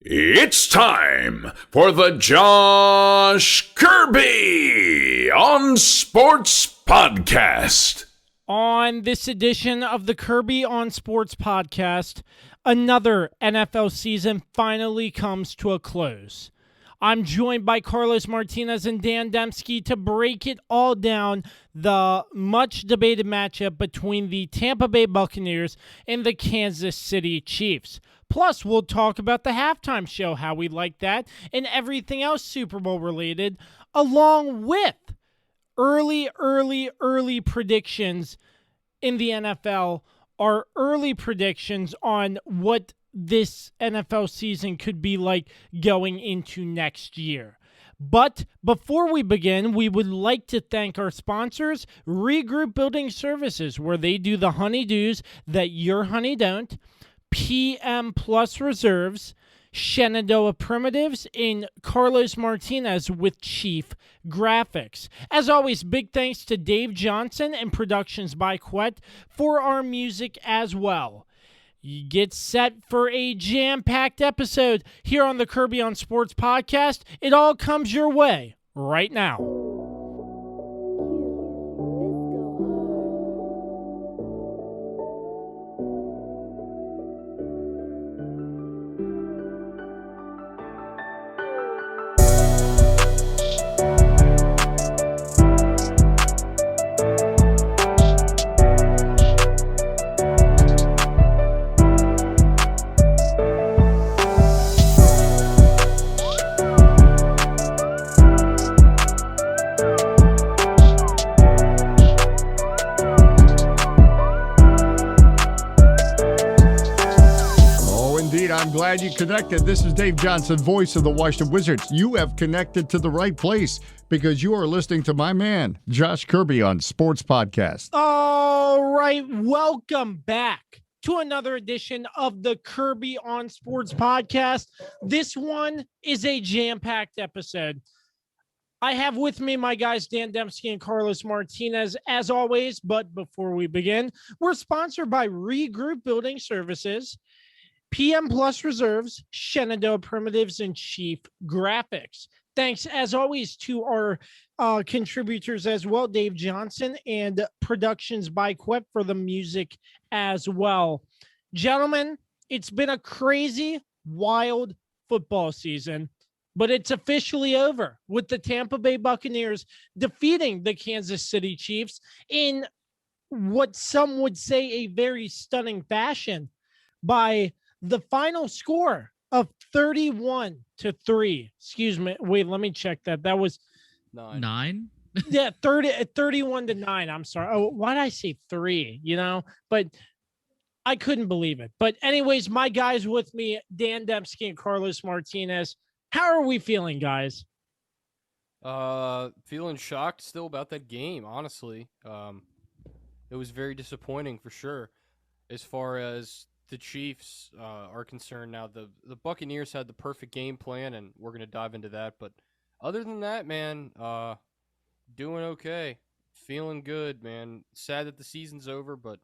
It's time for the Josh Kirby on Sports Podcast. On this edition of the Kirby on Sports Podcast, another NFL season finally comes to a close. I'm joined by Carlos Martinez and Dan Dembski to break it all down, the much-debated matchup between the Tampa Bay Buccaneers and the Kansas City Chiefs. Plus, we'll talk about the halftime show, how we like that, and everything else Super Bowl related, along with early predictions in the NFL, our early predictions on what this NFL season could be like going into next year. But before we begin, we would like to thank our sponsors, Regroup Building Services, where they do the honeydews that your honey don't, PM Plus Reserves, Shenandoah Primitives, and Carlos Martinez with Chief Graphics. As always, big thanks to Dave Johnson and Productions by Quet for our music as well. You get set for a jam-packed episode here on the Kirby on Sports Podcast. It all comes your way right now. I'm glad you connected. This is Dave Johnson, voice of the Washington Wizards. You have connected to the right place because you are listening to my man, Josh Kirby on Sports Podcast. All right, welcome back to another edition of the Kirby on Sports Podcast. This one is a jam-packed episode. I have with me my guys, Dan Dembski and Carlos Martinez, as always. But before we begin, we're sponsored by Regroup Building Services, PM Plus Reserves, Shenandoah Primitives, and Chief Graphics. Thanks, as always, to our contributors as well, Dave Johnson and Productions by Quet for the music as well. Gentlemen, it's been a crazy, wild football season, but it's officially over with the Tampa Bay Buccaneers defeating the Kansas City Chiefs in what some would say a very stunning fashion by the final score of 31-3. Excuse me. Wait, let me check that. That was 9. Yeah, 31-9. I'm sorry. Oh, why did I say 3? But I couldn't believe it. But anyways, my guys with me, Dan Dembski and Carlos Martinez. How are we feeling, guys? Feeling shocked still about that game, honestly. It was very disappointing for sure. As far as the Chiefs are concerned now, the Buccaneers had the perfect game plan, and we're going to dive into that. But other than that, man, doing okay. Feeling good, man. Sad that the season's over, but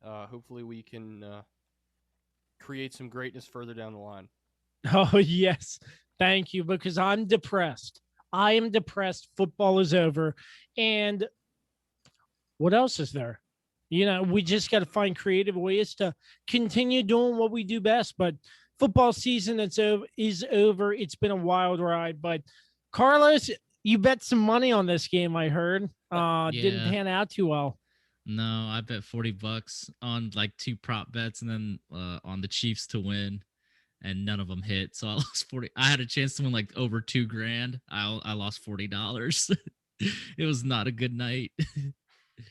hopefully we can create some greatness further down the line. Oh, yes. Thank you, because I'm depressed. I am depressed. Football is over. And what else is there? We just got to find creative ways to continue doing what we do best. But football season is over. It's been a wild ride. But Carlos, you bet some money on this game, I heard. Didn't pan out too well. No, I bet $40 on like 2 prop bets and then on the Chiefs to win, and none of them hit. So I lost 40. I had a chance to win like over $2,000. I lost $40. It was not a good night.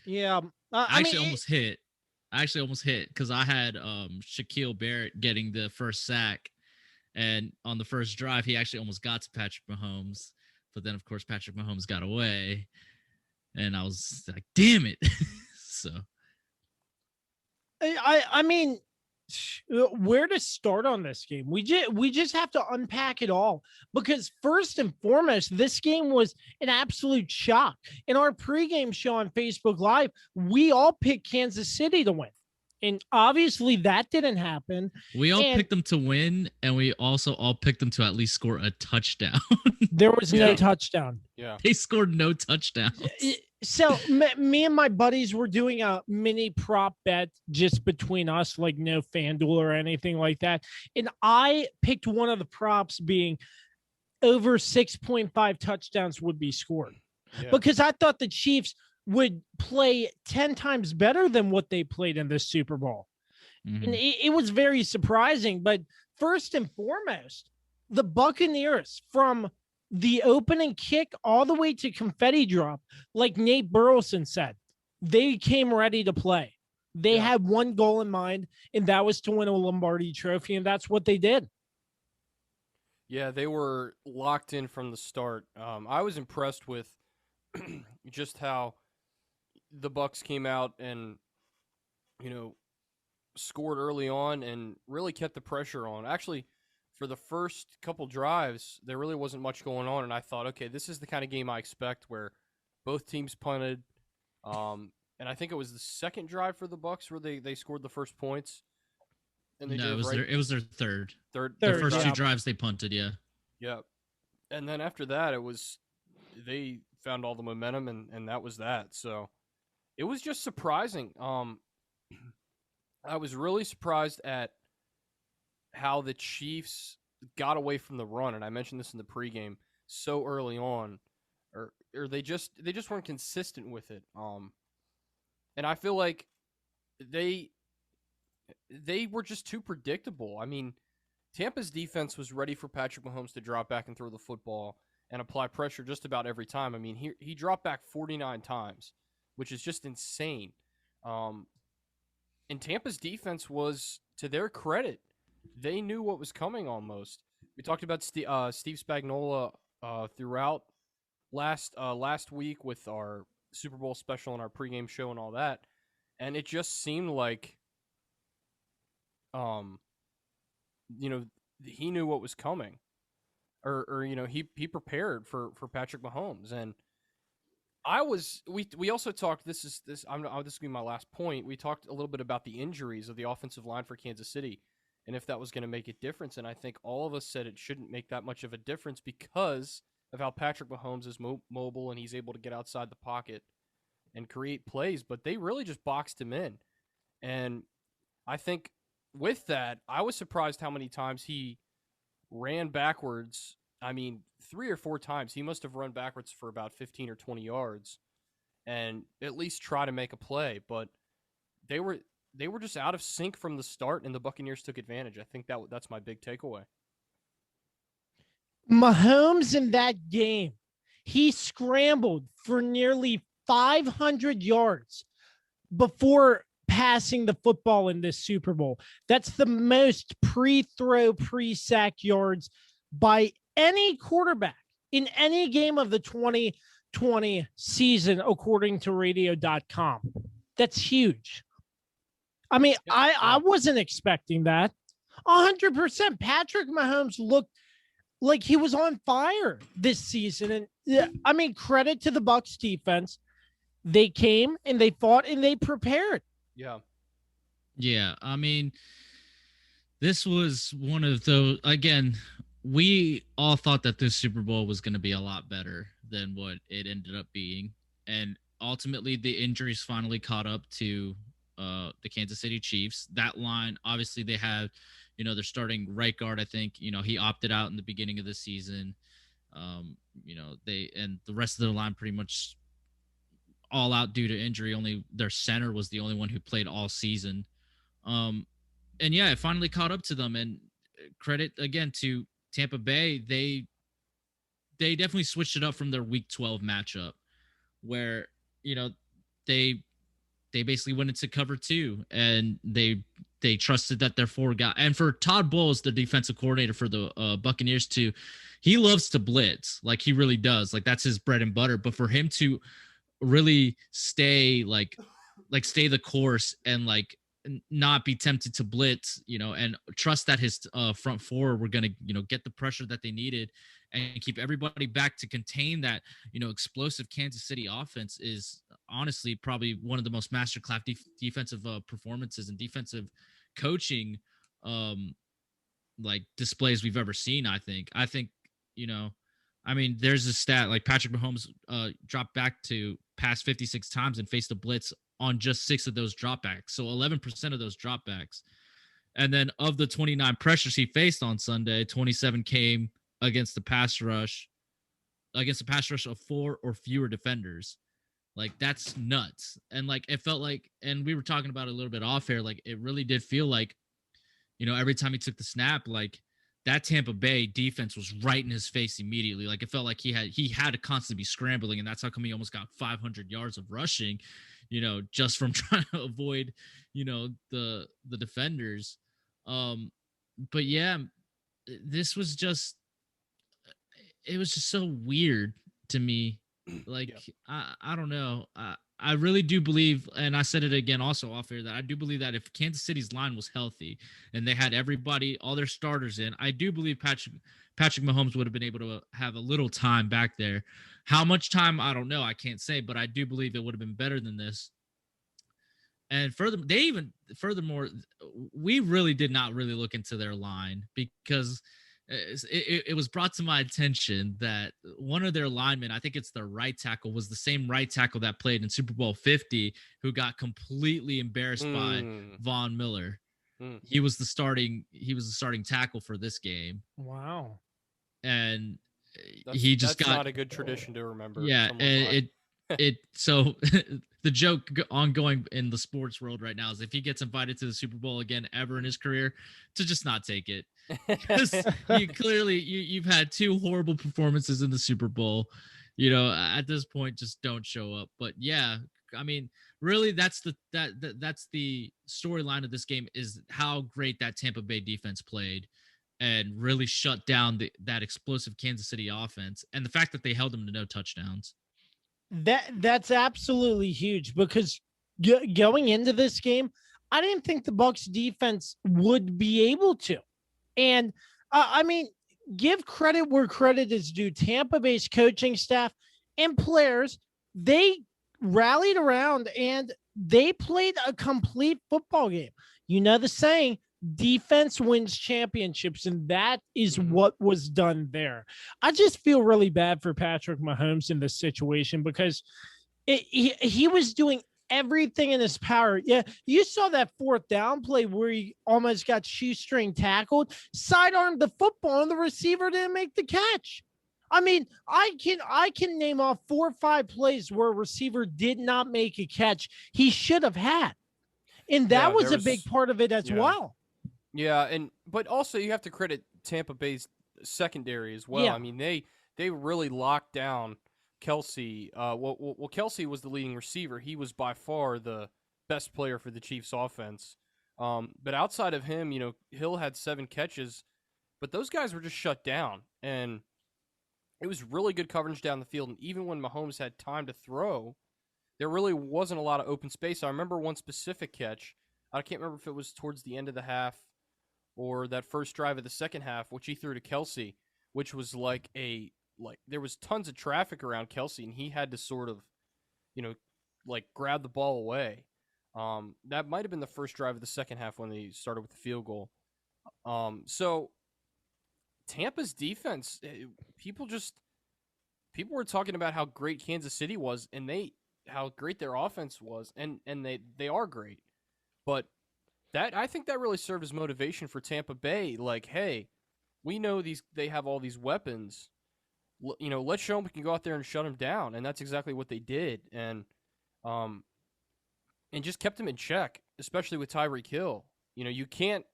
Yeah. I actually almost hit because I had Shaquille Barrett getting the first sack, and on the first drive, he actually almost got to Patrick Mahomes, but then, of course, Patrick Mahomes got away, and I was like, damn it. So. I mean, where to start on this game? We just have to unpack it all, because first and foremost, this game was an absolute shock. In our pregame show on Facebook Live, we all picked Kansas City to win. And obviously that didn't happen. We all And picked them to win, and we also all picked them to at least score a touchdown. there was no Yeah. touchdown. Yeah. They scored no touchdowns. So me and my buddies were doing a mini prop bet just between us, like no FanDuel or anything like that. And I picked one of the props being over 6.5 touchdowns would be scored Yeah. because I thought the Chiefs would play 10 times better than what they played in this Super Bowl. Mhm. And it was very surprising. But first and foremost, the Buccaneers, from the opening kick all the way to confetti drop, like Nate Burleson said, they came ready to play. They Yeah. had one goal in mind, and that was to win a Lombardi trophy, and that's what they did. Yeah, they were locked in from the start. I was impressed with just how the Bucs came out and, scored early on and really kept the pressure on. Actually, for the first couple drives, there really wasn't much going on, and I thought, okay, this is the kind of game I expect where both teams punted. And I think it was the second drive for the Bucs where they scored the first points. And they No, did it was their third. third The Third, first yeah. two drives they punted, yeah. Yeah. And then after that, they found all the momentum, and that was that. So it was just surprising. I was really surprised at how the Chiefs got away from the run, and I mentioned this in the pregame, so early on, or they just weren't consistent with it. And I feel like they were just too predictable. I mean, Tampa's defense was ready for Patrick Mahomes to drop back and throw the football and apply pressure just about every time. I mean, he dropped back 49 times, which is just insane. And Tampa's defense was, to their credit, they knew what was coming almost. We talked about Steve Spagnuolo throughout last week with our Super Bowl special and our pregame show and all that, and it just seemed like, he knew what was coming, or he prepared for Patrick Mahomes. And we also talked. This will be my last point. We talked a little bit about the injuries of the offensive line for Kansas City, and if that was going to make a difference. And I think all of us said it shouldn't make that much of a difference because of how Patrick Mahomes is mobile and he's able to get outside the pocket and create plays. But they really just boxed him in, and I think with that, I was surprised how many times he ran backwards. I mean, 3 or 4 times he must have run backwards for about 15 or 20 yards and at least try to make a play. But they were just out of sync from the start, and the Buccaneers took advantage. I think that's my big takeaway. Mahomes in that game, he scrambled for nearly 500 yards before passing the football in this Super Bowl. That's the most pre-throw, pre-sack yards by any quarterback in any game of the 2020 season, according to radio.com. That's huge. I mean, I wasn't expecting that. 100%. Patrick Mahomes looked like he was on fire this season. And I mean, credit to the Bucs defense. They came and they fought and they prepared. Yeah. Yeah, I mean, this was one of those, again, we all thought that this Super Bowl was going to be a lot better than what it ended up being. And ultimately, the injuries finally caught up to the Kansas City Chiefs. That line, obviously, they have, they're starting right guard, I think. He opted out in the beginning of the season. And the rest of the line pretty much all out due to injury. Only their center was the only one who played all season. And yeah, it finally caught up to them. And credit again to Tampa Bay. They definitely switched it up from their Week 12 matchup, where they basically went into cover 2, and they trusted that their 4 guy. And for Todd Bowles, the defensive coordinator for the Buccaneers, too, he loves to blitz, like he really does. Like that's his bread and butter. But for him to really stay the course and not be tempted to blitz, and trust that his front four were going to, get the pressure that they needed and keep everybody back to contain that, explosive Kansas City offense is honestly probably one of the most masterclass defensive performances and defensive coaching like displays we've ever seen. I think, there's a stat like Patrick Mahomes dropped back to pass 56 times and faced a blitz on just 6 of those dropbacks. So 11% of those dropbacks. And then of the 29 pressures he faced on Sunday, 27 came against the pass rush of 4 or fewer defenders. Like, that's nuts. And like, it felt like, and we were talking about it a little bit off air, like it really did feel like, every time he took the snap, like that Tampa Bay defense was right in his face immediately. Like, it felt like he had to constantly be scrambling, and that's how come he almost got 500 yards of rushing, just from trying to avoid, the defenders. But yeah, this was just, it was just so weird to me. Like, yeah. I don't know. I really do believe, and I said it again also off air, that I do believe that if Kansas City's line was healthy and they had everybody, all their starters in, I do believe Patrick Mahomes would have been able to have a little time back there. How much time, I don't know. I can't say, but I do believe it would have been better than this. And furthermore, we really did not really look into their line, because it was brought to my attention that one of their linemen, I think it's their right tackle, was the same right tackle that played in Super Bowl 50, who got completely embarrassed by Von Miller. He was the starting tackle for this game. Wow. And that's not a good tradition to remember. Yeah, and so the joke ongoing in the sports world right now is if he gets invited to the Super Bowl again ever in his career, to just not take it. Because you've had 2 horrible performances in the Super Bowl. At this point, just don't show up. But yeah, I mean, really, that's the storyline of this game, is how great that Tampa Bay defense played and really shut down that explosive Kansas City offense, and the fact that they held them to no touchdowns. That's absolutely huge, because going into this game, I didn't think the Bucs defense would be able to. And give credit where credit is due. Tampa Bay's coaching staff and players, they rallied around and they played a complete football game. The saying, defense wins championships, and that is what was done there. I just feel really bad for Patrick Mahomes in this situation, because he was doing everything in his power. Yeah, you saw that 4th down play where he almost got shoestring tackled, sidearmed the football, and the receiver didn't make the catch. I mean, I can name off 4 or 5 plays where a receiver did not make a catch he should have had. And that was a big part of it as well. Yeah, but also you have to credit Tampa Bay's secondary as well. Yeah. I mean, they really locked down Kelsey. Well, Kelsey was the leading receiver. He was by far the best player for the Chiefs offense. But outside of him, Hill had 7 catches, but those guys were just shut down. And it was really good coverage down the field. And even when Mahomes had time to throw, there really wasn't a lot of open space. I remember one specific catch. I can't remember if it was towards the end of the half or that first drive of the second half, which he threw to Kelsey, which was like there was tons of traffic around Kelsey, and he had to sort of, grab the ball away. That might have been the first drive of the second half when they started with the field goal. So Tampa's defense, people were talking about how great Kansas City was, and how great their offense was, and they are great, but I think that really served as motivation for Tampa Bay. Like, hey, we know they have all these weapons. Let's show them we can go out there and shut them down, and that's exactly what they did, and just kept them in check, especially with Tyreek Hill. You can't.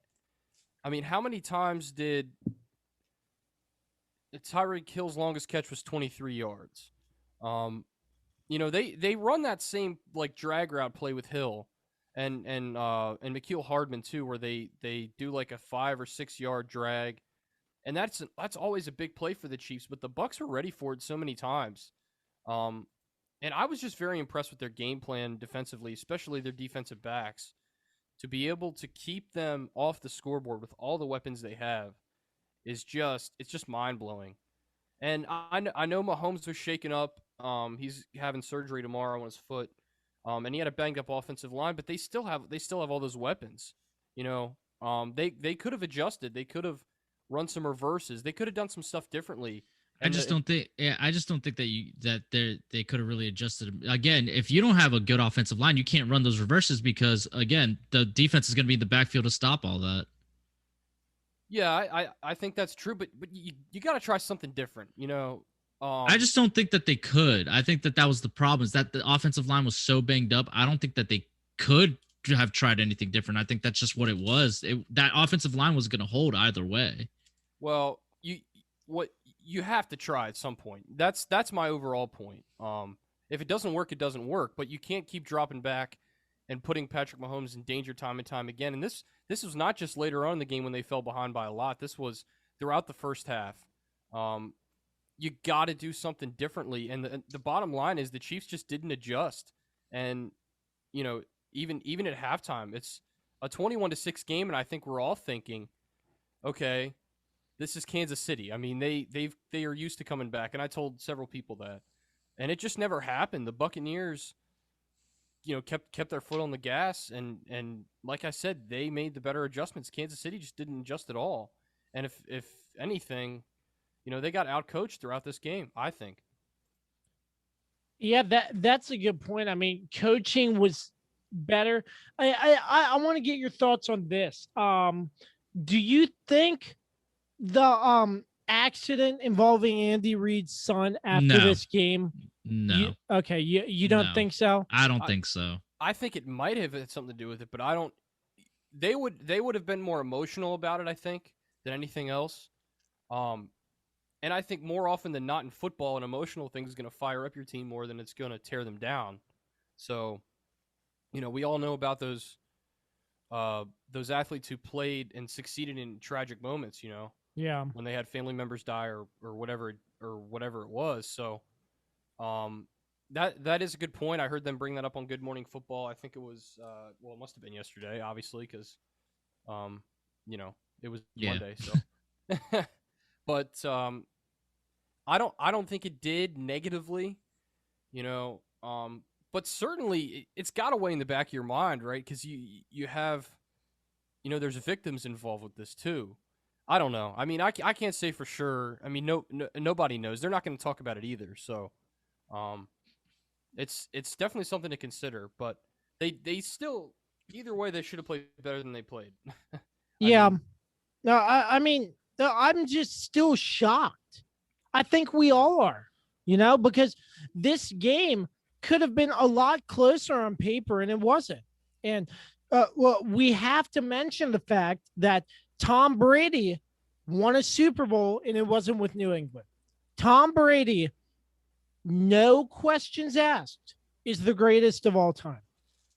I mean, how many times did Tyreek Hill's longest catch was 23 yards? They run that same drag route play with Hill. And McKeel Hardman too, where they do like a 5 or 6 yard drag, and that's always a big play for the Chiefs. But the Bucs were ready for it so many times, and I was just very impressed with their game plan defensively, especially their defensive backs. to be able to keep them off the scoreboard with all the weapons they have it's just mind-blowing. And I know Mahomes was shaken up. He's having surgery tomorrow on his foot. And he had a banged up offensive line, but they still have all those weapons. You know, they could have adjusted. They could have run some reverses. They could have done some stuff differently. I just don't think that they could have really adjusted. Again, if you don't have a good offensive line, you can't run those reverses because again, the defense is going to be in the backfield to stop all that. Yeah, I think that's true, but you got to try something different, you know. I just don't think that they could. I think that was the problem, is that the offensive line was so banged up. I don't think that they could have tried anything different. I think that's just what it was. That offensive line was going to hold either way. Well, you have to try at some point. That's my overall point. If it doesn't work, it doesn't work. But you can't keep dropping back and putting Patrick Mahomes in danger time and time again. And this was not just later on in the game when they fell behind by a lot. This was throughout the first half. You got to do something differently. And the bottom line is the Chiefs just didn't adjust. And, you know, even at halftime, it's a 21-6 game, and I think we're all thinking, okay, this is Kansas City. I mean, they are used to coming back, and I told several people that. And it just never happened. The Buccaneers, you know, kept their foot on the gas, and like I said, they made the better adjustments. Kansas City just didn't adjust at all. And if anything, you know, they got outcoached throughout this game, I think. Yeah, that's a good point. I mean, coaching was better. I want to get your thoughts on this. Do you think the accident involving Andy Reid's son after this game? No. You don't think so? I don't think so. I think it might have had something to do with it, but I don't. They would have been more emotional about it, I think, than anything else. And I think more often than not in football, an emotional thing is going to fire up your team more than it's going to tear them down. So, you know, we all know about those athletes who played and succeeded in tragic moments, you know. Yeah. When they had family members die or whatever it was. So, that is a good point. I heard them bring that up on Good Morning Football. I think it was it must have been yesterday, obviously, because you know, it was Monday, so but I don't think it did negatively, you know, but certainly it's got to weigh in the back of your mind, right? Because you have, you know, there's victims involved with this too. I don't know. I mean, I can't say for sure. I mean, nobody knows. They're not going to talk about it either. So, it's definitely something to consider. But they still, either way, they should have played better than they played. I mean, I'm just still shocked. I think we all are, you know, because this game could have been a lot closer on paper, and it wasn't. And we have to mention the fact that Tom Brady won a Super Bowl, and it wasn't with New England. Tom Brady, no questions asked, is the greatest of all time.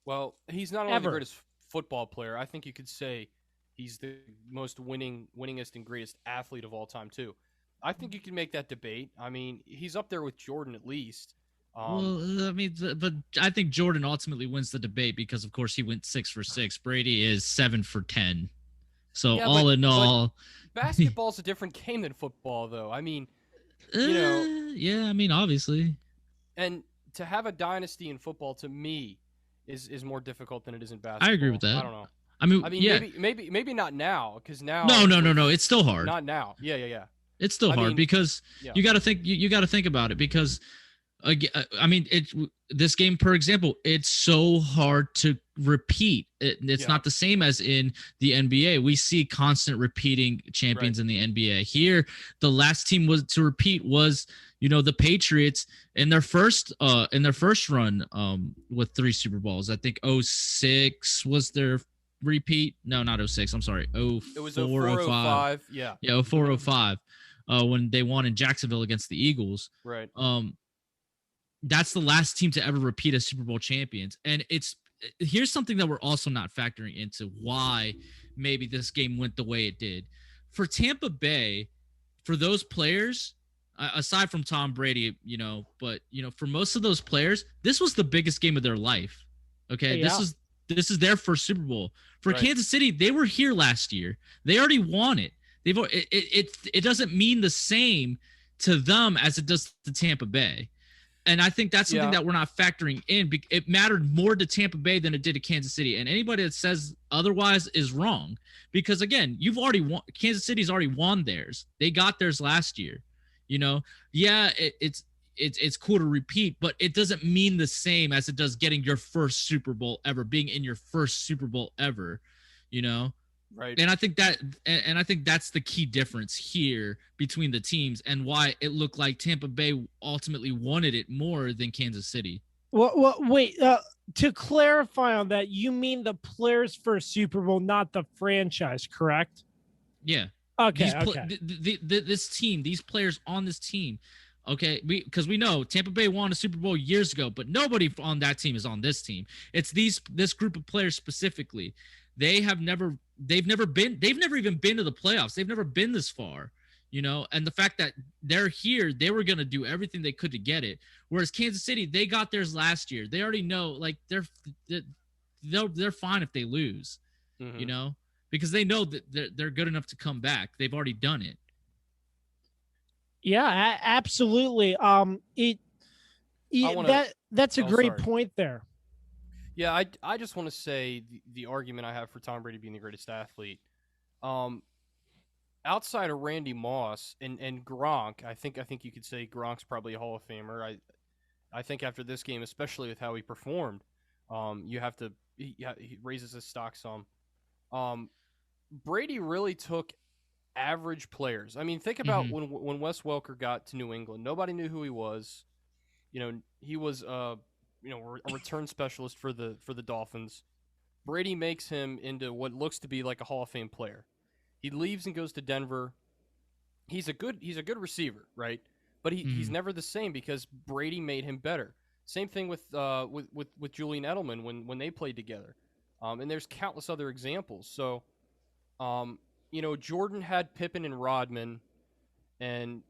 Well, he's not only the greatest football player. I think you could say he's the most winningest and greatest athlete of all time too. I think you can make that debate. I mean, he's up there with Jordan at least. Well, I mean, but I think Jordan ultimately wins the debate because, of course, he went 6 for 6. Brady is 7 for 10. So in all, basketball's a different game than football, though. I mean, you know, yeah. I mean, obviously, and to have a dynasty in football to me is more difficult than it is in basketball. I agree with that. I don't know. I mean, yeah. maybe not now, because now. No. It's still hard. Not now. Yeah. It's still hard because you got to think. You got to think about it because, I mean, this game, for example, it's so hard to repeat. It's not the same as in the NBA. We see constant repeating champions in the NBA. Here, the last team to repeat was, you know, the Patriots in their first run with 3 Super Bowls. I think 06 was their repeat. No, not 06. I'm sorry. It was 04, 05. Yeah, 04, 05. When they won in Jacksonville against the Eagles. Right. That's the last team to ever repeat as Super Bowl champions. And here's something that we're also not factoring into why maybe this game went the way it did. For Tampa Bay, for those players, aside from Tom Brady, you know, but, you know, for most of those players, this was the biggest game of their life. Okay. Yeah. This is their first Super Bowl. For Right. Kansas City, they were here last year. They already won it. It doesn't mean the same to them as it does to Tampa Bay. And I think that's something that we're not factoring in. It mattered more to Tampa Bay than it did to Kansas City. And anybody that says otherwise is wrong. Because, again, you've already won. Kansas City's already won theirs. They got theirs last year. Yeah, it's cool to repeat, but it doesn't mean the same as it does getting your first Super Bowl ever, being in your first Super Bowl ever, Right. And I think that's the key difference here between the teams and why it looked like Tampa Bay ultimately wanted it more than Kansas City. Well, wait. To clarify on that, you mean the players for Super Bowl, not the franchise, correct? Yeah. Okay. This team, these players on this team, okay, because we know Tampa Bay won a Super Bowl years ago, but nobody on that team is on this team. It's this group of players specifically. They've never even been to the playoffs. They've never been this far, and the fact that they're here, they were going to do everything they could to get it. Whereas Kansas City, they got theirs last year. They already know, like, they're fine if they lose, because they know that they're good enough to come back. They've already done it. Yeah, absolutely. That's a great point there. Yeah, I just want to say the argument I have for Tom Brady being the greatest athlete, outside of Randy Moss and Gronk, I think you could say Gronk's probably a Hall of Famer. I think after this game, especially with how he performed, he raises his stock some. Brady really took average players. I mean, think about when Wes Welker got to New England. Nobody knew who he was. He was a return specialist for the Dolphins. Brady makes him into what looks to be like a Hall of Fame player. He leaves and goes to Denver. He's a good receiver, right? But he's never the same because Brady made him better. Same thing with Julian Edelman when they played together. And there's countless other examples. So, Jordan had Pippen and Rodman, and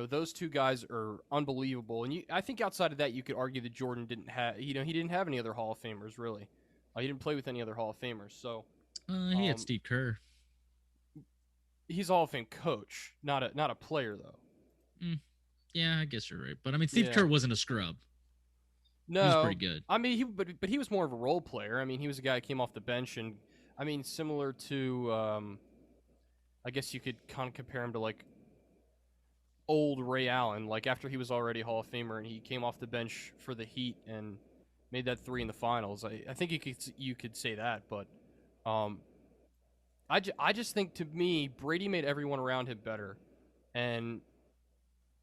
those two guys are unbelievable. And I think outside of that, you could argue that Jordan didn't have, he didn't have any other Hall of Famers really. He didn't play with any other Hall of Famers. So he had Steve Kerr. He's a Hall of Fame coach, not a player though. Yeah, I guess you're right. But I mean, Steve Kerr wasn't a scrub. No, he was pretty good. I mean, but he was more of a role player. I mean, he was a guy who came off the bench, and I mean, similar to, I guess you could kind of compare him to like old Ray Allen. Like after he was already a Hall of Famer, and he came off the bench for the Heat and made that 3 in the finals. I think you could say that, but I just think, to me, Brady made everyone around him better, and.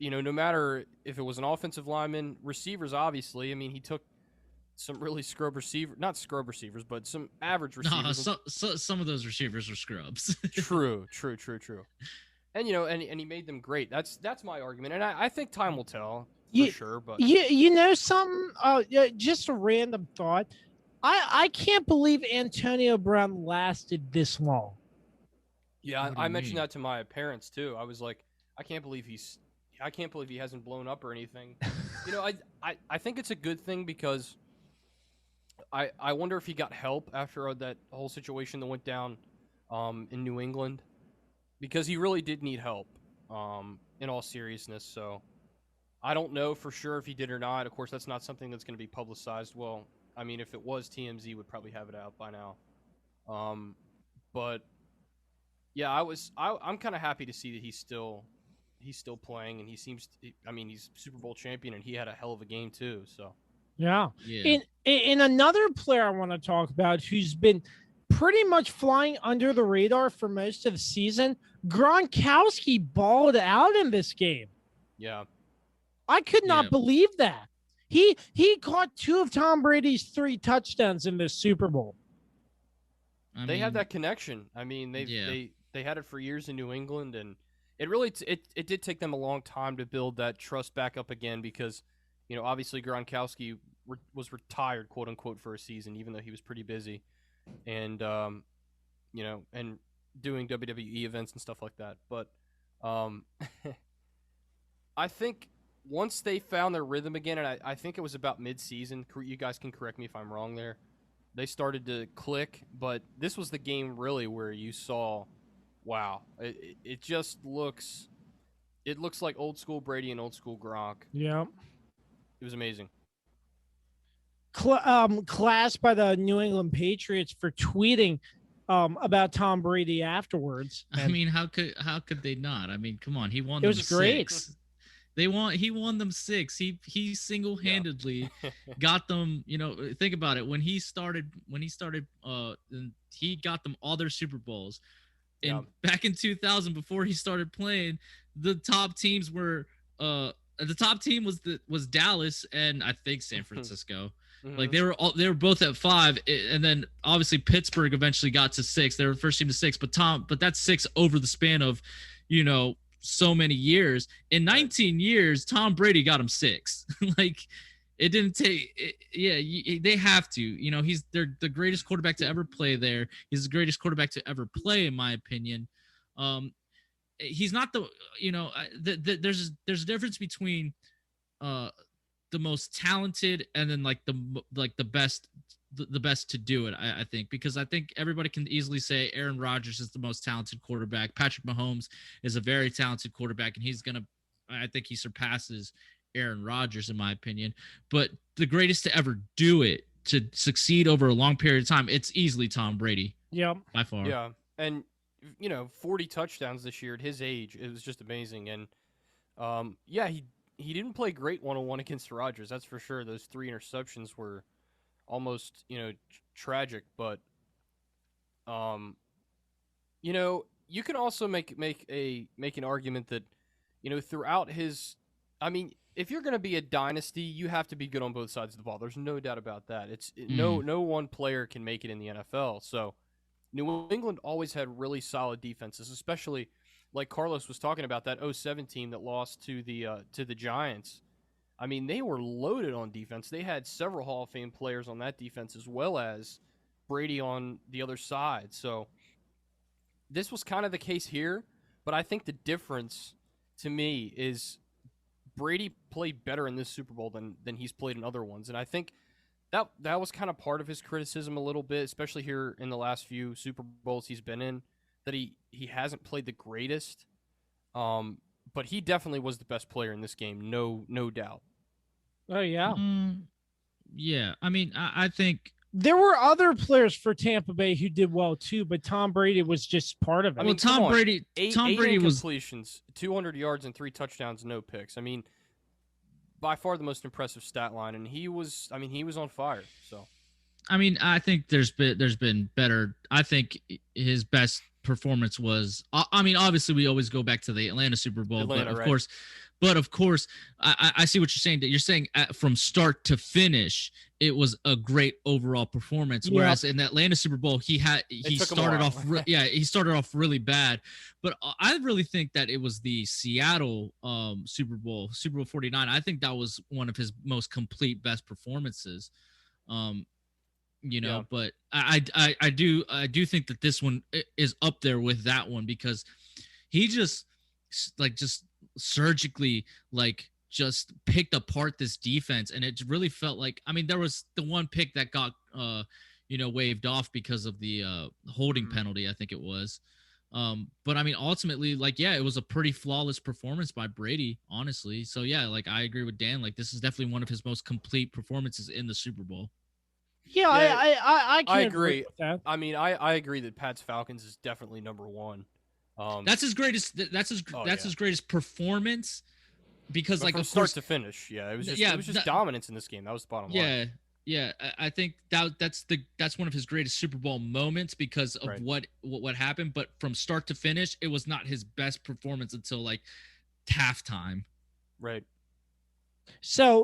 No matter if it was an offensive lineman, receivers, obviously. I mean, he took some really not scrub receivers, but some average receivers. No, some of those receivers are scrubs. True. And, and he made them great. That's my argument. And I think time will tell for sure. But something, just a random thought. I can't believe Antonio Brown lasted this long. Yeah, I mentioned that to my parents, too. I was like, I can't believe he hasn't blown up or anything. I think it's a good thing because I wonder if he got help after that whole situation that went down in New England, because he really did need help in all seriousness. So I don't know for sure if he did or not. Of course, that's not something that's going to be publicized. Well, I mean, if it was, TMZ would probably have it out by now. But yeah, I'm kind of happy to see that he's still playing, and he's Super Bowl champion, and he had a hell of a game too. So yeah. In another player I want to talk about who's been pretty much flying under the radar for most of the season, Gronkowski balled out in this game. Yeah, I could not believe that. He caught 2 of Tom Brady's 3 touchdowns in this Super Bowl. They had that connection. I mean, they had it for years in New England, and it really it did take them a long time to build that trust back up again, because obviously Gronkowski was retired, quote unquote, for a season, even though he was pretty busy, and and doing WWE events and stuff like that. But I think once they found their rhythm again, and I think it was about mid-season. You guys can correct me if I'm wrong there. They started to click, but this was the game really where you saw, wow, it just looks like old school Brady and old school Gronk. Yeah. It was amazing. Class by the New England Patriots for tweeting about Tom Brady afterwards. I mean, how could they not? I mean, come on, he won. It was great. 6. He won them 6. He single-handedly got them. Think about it. When he started, he got them all their Super Bowls. And back in 2000, before he started playing, the top teams were the top team was Dallas and I think San Francisco. Like they were both at 5, and then obviously Pittsburgh eventually got to 6. They were the first team to 6, but that's 6 over the span of, so many years. In 19 years, Tom Brady got him 6. Like it didn't take. They have to. They're the greatest quarterback to ever play there. He's the greatest quarterback to ever play, in my opinion. He's not there's a difference between the most talented and then the best to do it. I think, because I think everybody can easily say Aaron Rodgers is the most talented quarterback. Patrick Mahomes is a very talented quarterback, and I think he surpasses Aaron Rodgers in my opinion. But the greatest to ever do it, to succeed over a long period of time, it's easily Tom Brady. Yeah, by far. Yeah, and 40 touchdowns this year at his age, it was just amazing. And he didn't play great one-on-one against Rodgers, that's for sure. Those 3 interceptions were almost, tragic. But, you can also make an argument that, throughout his, I mean, if you're going to be a dynasty, you have to be good on both sides of the ball. There's no doubt about that. No one player can make it in the NFL. So New England always had really solid defenses, especially like Carlos was talking about, that 2007 team that lost to the Giants. I mean, they were loaded on defense. They had several Hall of Fame players on that defense, as well as Brady on the other side. So this was kind of the case here, but I think the difference to me is Brady played better in this Super Bowl than he's played in other ones. And I think that was kind of part of his criticism a little bit, especially here in the last few Super Bowls he's been in, that he hasn't played the greatest. But he definitely was the best player in this game, no doubt. Oh, yeah. Yeah, I mean, I think there were other players for Tampa Bay who did well too, but Tom Brady was just part of it. I mean, Tom Brady was completions, 200 yards and 3 touchdowns, no picks. I mean, by far the most impressive stat line, and he was on fire. So, I mean, I think there's been better. I think his best performance was, I mean, obviously we always go back to the Atlanta Super Bowl, but of course, I see what you're saying. That you're saying from start to finish, it was a great overall performance. Yeah. Whereas in the Atlanta Super Bowl, he started off really bad. But I really think that it was the Seattle Super Bowl 49. I think that was one of his most complete, best performances. But I do think that this one is up there with that one, because he just surgically just picked apart this defense, and it really felt like, I mean, there was the one pick that got waved off because of the holding penalty, I think it was. But I mean, ultimately, it was a pretty flawless performance by Brady, honestly. So yeah, I agree with Dan. This is definitely one of his most complete performances in the Super Bowl. Yeah, I agree with that. I mean, I agree that Pats Falcons is definitely number one. That's his greatest. That's his greatest performance, because from start to finish, it was just dominance in this game. That was the bottom line. Yeah. I think that's one of his greatest Super Bowl moments because of what happened. But from start to finish, it was not his best performance until halftime. Right. So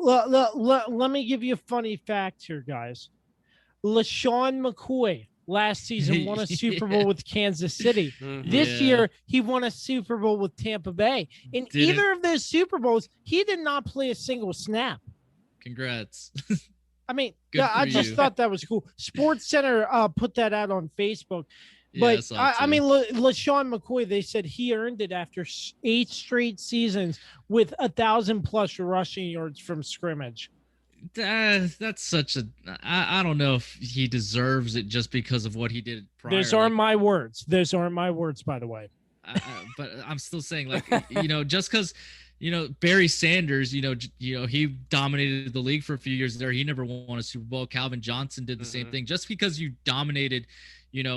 let me give you a funny fact here, guys. LaShawn McCoy last season won a Super Bowl with Kansas City. This year, he won a Super Bowl with Tampa Bay. In either of those Super Bowls, he did not play a single snap. Congrats. I mean, I just thought that was cool. Sports Center put that out on Facebook. But I mean, LaShawn McCoy, they said he earned it after 8 straight seasons with 1,000+ rushing yards from scrimmage. that's such a. I don't know if he deserves it just because of what he did prior. Those aren't my words. Those aren't my words, by the way. But I'm still saying, like, just because, Barry Sanders, he dominated the league for a few years there. He never won a Super Bowl. Calvin Johnson did the same thing. Just because you dominated, in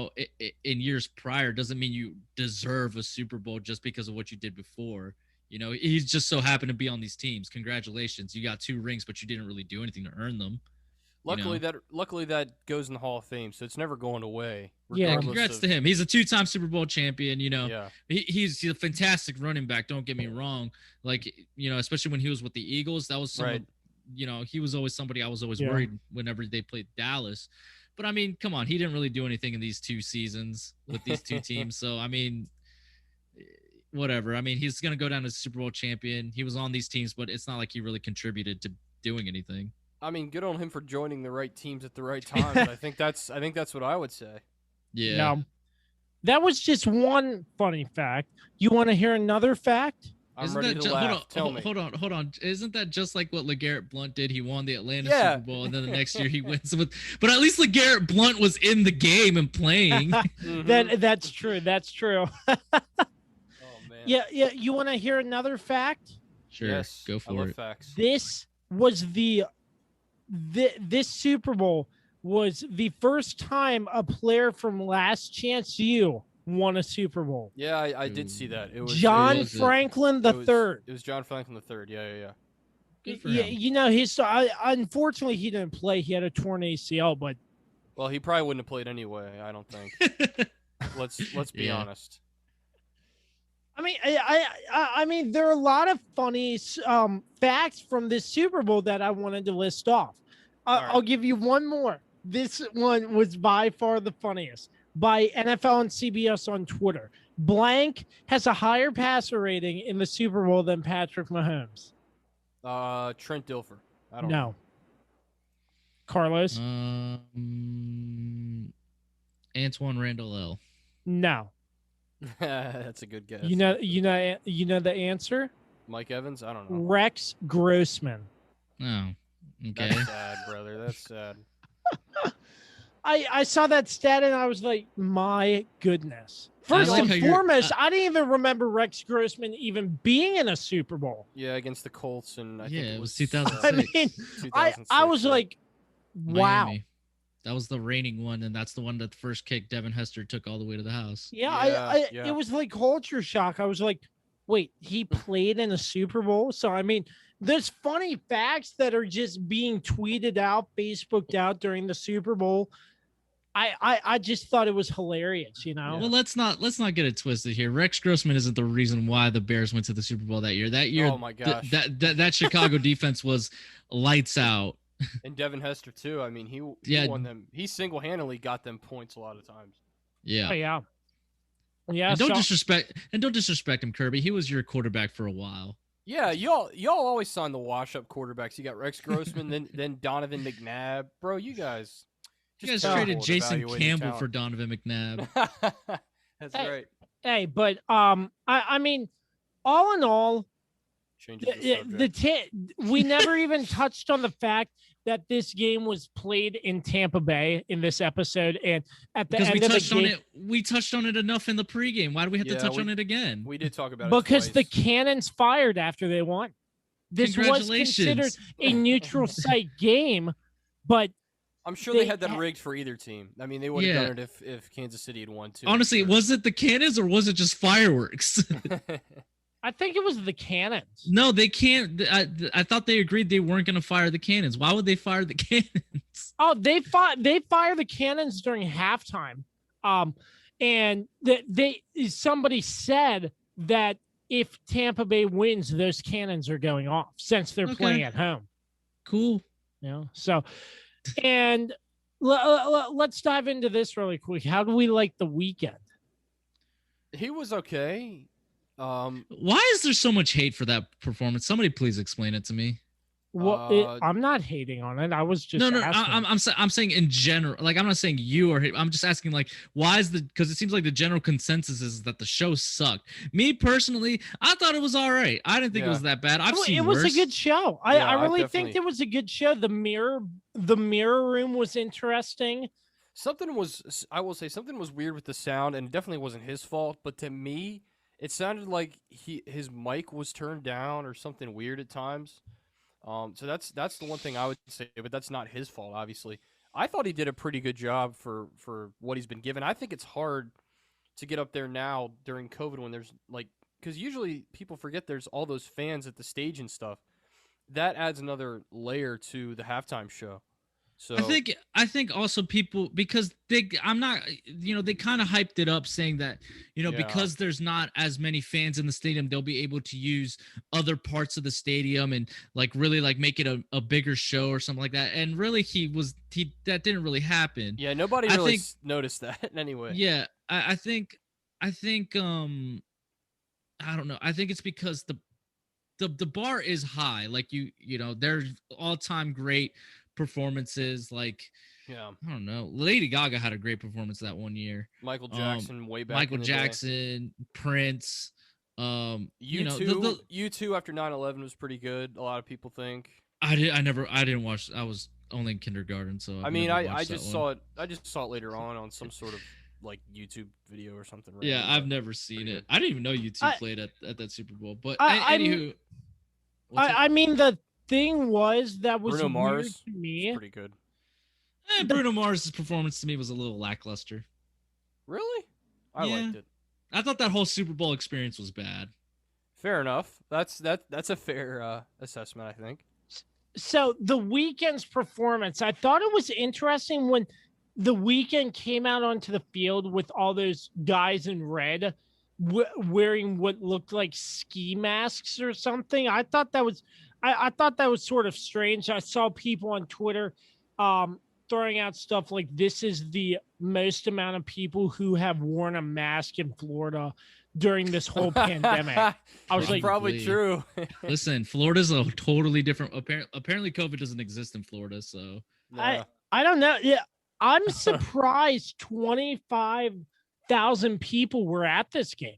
years prior doesn't mean you deserve a Super Bowl just because of what you did before. He's just so happened to be on these teams. Congratulations. You got 2 rings, but you didn't really do anything to earn them. Luckily that goes in the Hall of Fame, so it's never going away. Yeah, congrats to him. He's a 2-time Super Bowl champion. Yeah. He's a fantastic running back. Don't get me wrong. Like, especially when he was with the Eagles, that was right. He was always somebody I was always Yeah. worried whenever they played Dallas. But I mean, come on, he didn't really do anything in these 2 seasons with these 2 teams. So I mean, whatever. I mean, he's gonna go down as Super Bowl champion. He was on these teams, but it's not like he really contributed to doing anything. I mean, good on him for joining the right teams at the right time. I think that's what I would say. Yeah. Now, that was just one funny fact. You want to hear another fact? I'm ready to laugh. Tell me. Hold on. Isn't that just like what LeGarrette Blount did? He won the Atlanta Yeah. Super Bowl, and then the next year he wins with. But at least LeGarrette Blount was in the game and playing. That's true. That's true. Oh man. Yeah. You want to hear another fact? Sure, Yes. go I for love it. facts. This was this Super Bowl was the first time a player from Last Chance U won a Super Bowl. Yeah, I did see that. It was John was it? Franklin the third. It was John Franklin III. Yeah. Good for Yeah, him. unfortunately he didn't play. He had a torn ACL, but Well, he probably wouldn't have played anyway. I don't think. Let's be Yeah. honest. I mean, I mean, there are a lot of funny facts from this Super Bowl that I wanted to list off. right. I'll give you one more. This one was by far the funniest. By NFL and CBS on Twitter. Blank has a higher passer rating in the Super Bowl than Patrick Mahomes. Trent Dilfer. I don't No. Carlos? Antoine Randall L. No. know. That's a good guess. You know the answer? Mike Evans? I don't know. Rex Grossman. Oh, okay. That's sad, brother. That's sad. I saw that stat and I was like, my goodness. First like and how you're- foremost, I didn't even remember Rex Grossman even being in a Super Bowl. Yeah, against the Colts, and I think Yeah, it it was was 2006. I mean, 2006, I was yeah. like, wow. Miami. That was the reigning one, and that's the one that the first kick Devin Hester took all the way to the house. Yeah, Yeah. it was like culture shock. I was like, wait, he played in a Super Bowl? So, I mean, there's funny facts that are just being tweeted out, Facebooked out during the Super Bowl. I just thought it was hilarious, you know? Well, let's not get it twisted here. Rex Grossman isn't the reason why the Bears went to the Super Bowl that year. That year, Oh my gosh. that Chicago defense was lights out. And Devin Hester too. I mean, he won them. He single-handedly got them points a lot of times. Yeah. Oh, yeah. Yeah. And don't so- disrespect him, Kirby. He was your quarterback for a while. Yeah, y'all always sign the wash-up quarterbacks. You got Rex Grossman, then Donovan McNabb. Bro, you guys. You guys terrible traded at Jason evaluating Campbell talent. for Donovan McNabb. That's Hey. right. Hey, but I mean, all in all, Changes the subject. we never even touched on the fact that this game was played in Tampa Bay in this episode, and at the Because end we of the touched on game, it. We touched on it enough in the pregame. Why do we have to Yeah, touch we- on it again? We did talk about it because the twice. cannons fired after they won. This was considered Congratulations. a neutral site game, but I'm sure they they had that had- rigged for either team. I mean, they would have Yeah. done it if Kansas City had won too. Honestly, I'm was it the cannons or was it just fireworks? sure. I think it was the cannons. No, they can't. I thought they agreed they weren't going to fire the cannons. Why would they fire the cannons? Oh, they fire the cannons during halftime. And somebody said that if Tampa Bay wins, those cannons are going off since they're Okay. playing at home. Cool. You know, so and let's dive into this really quick. How do we like the weekend? He was okay. Why is there so much hate for that performance? Somebody please explain it to me. Well, I'm not hating on it. I was just no. asking. I'm saying in general. Like, I'm not saying you or him. I'm just asking, like, why is because it seems like the general consensus is that the show sucked. Me personally, I thought it was all right. I didn't think it was that bad. I've seen it was worse. a good show. I really think it was a good show. The mirror room was interesting. I will say something was weird with the sound, and it definitely wasn't his fault. But to me, it sounded like his mic was turned down or something weird at times. So that's the one thing I would say, but that's not his fault, obviously. I thought he did a pretty good job for what he's been given. I think it's hard to get up there now during COVID when there's because usually people forget there's all those fans at the stage and stuff. That adds another layer to the halftime show. So I think also people, because they kind of hyped it up saying that, because there's not as many fans in the stadium, they'll be able to use other parts of the stadium and really make it a bigger show or something like that. And really that didn't really happen. Yeah. Nobody really noticed that anyway. Yeah. I think I don't know. I think it's because the bar is high. Like they're all-time great performances. I don't know. Lady Gaga had a great performance that one year. Michael Jackson way back. Michael Jackson, Prince. U2 after 9/11 was pretty good. A lot of people think. I didn't watch. I was only in kindergarten, so I just saw it. I just saw it later on some sort of YouTube video or something. Right? Yeah, I've never seen it. I didn't even know U2 played at that Super Bowl. But anywho, the thing was that was Bruno Mars weird to me. Pretty good. Bruno Mars' performance to me was a little lackluster. Really? I liked it. I thought that whole Super Bowl experience was bad. Fair enough. That's a fair assessment, I think. So the Weeknd's performance, I thought it was interesting when the Weeknd came out onto the field with all those guys in red wearing what looked like ski masks or something. I thought that was sort of strange. I saw people on Twitter throwing out stuff like, this is the most amount of people who have worn a mask in Florida during this whole pandemic. I was probably true. Listen, Florida's a totally different. Apparently, COVID doesn't exist in Florida, so I don't know. Yeah, I'm surprised 25,000 people were at this game.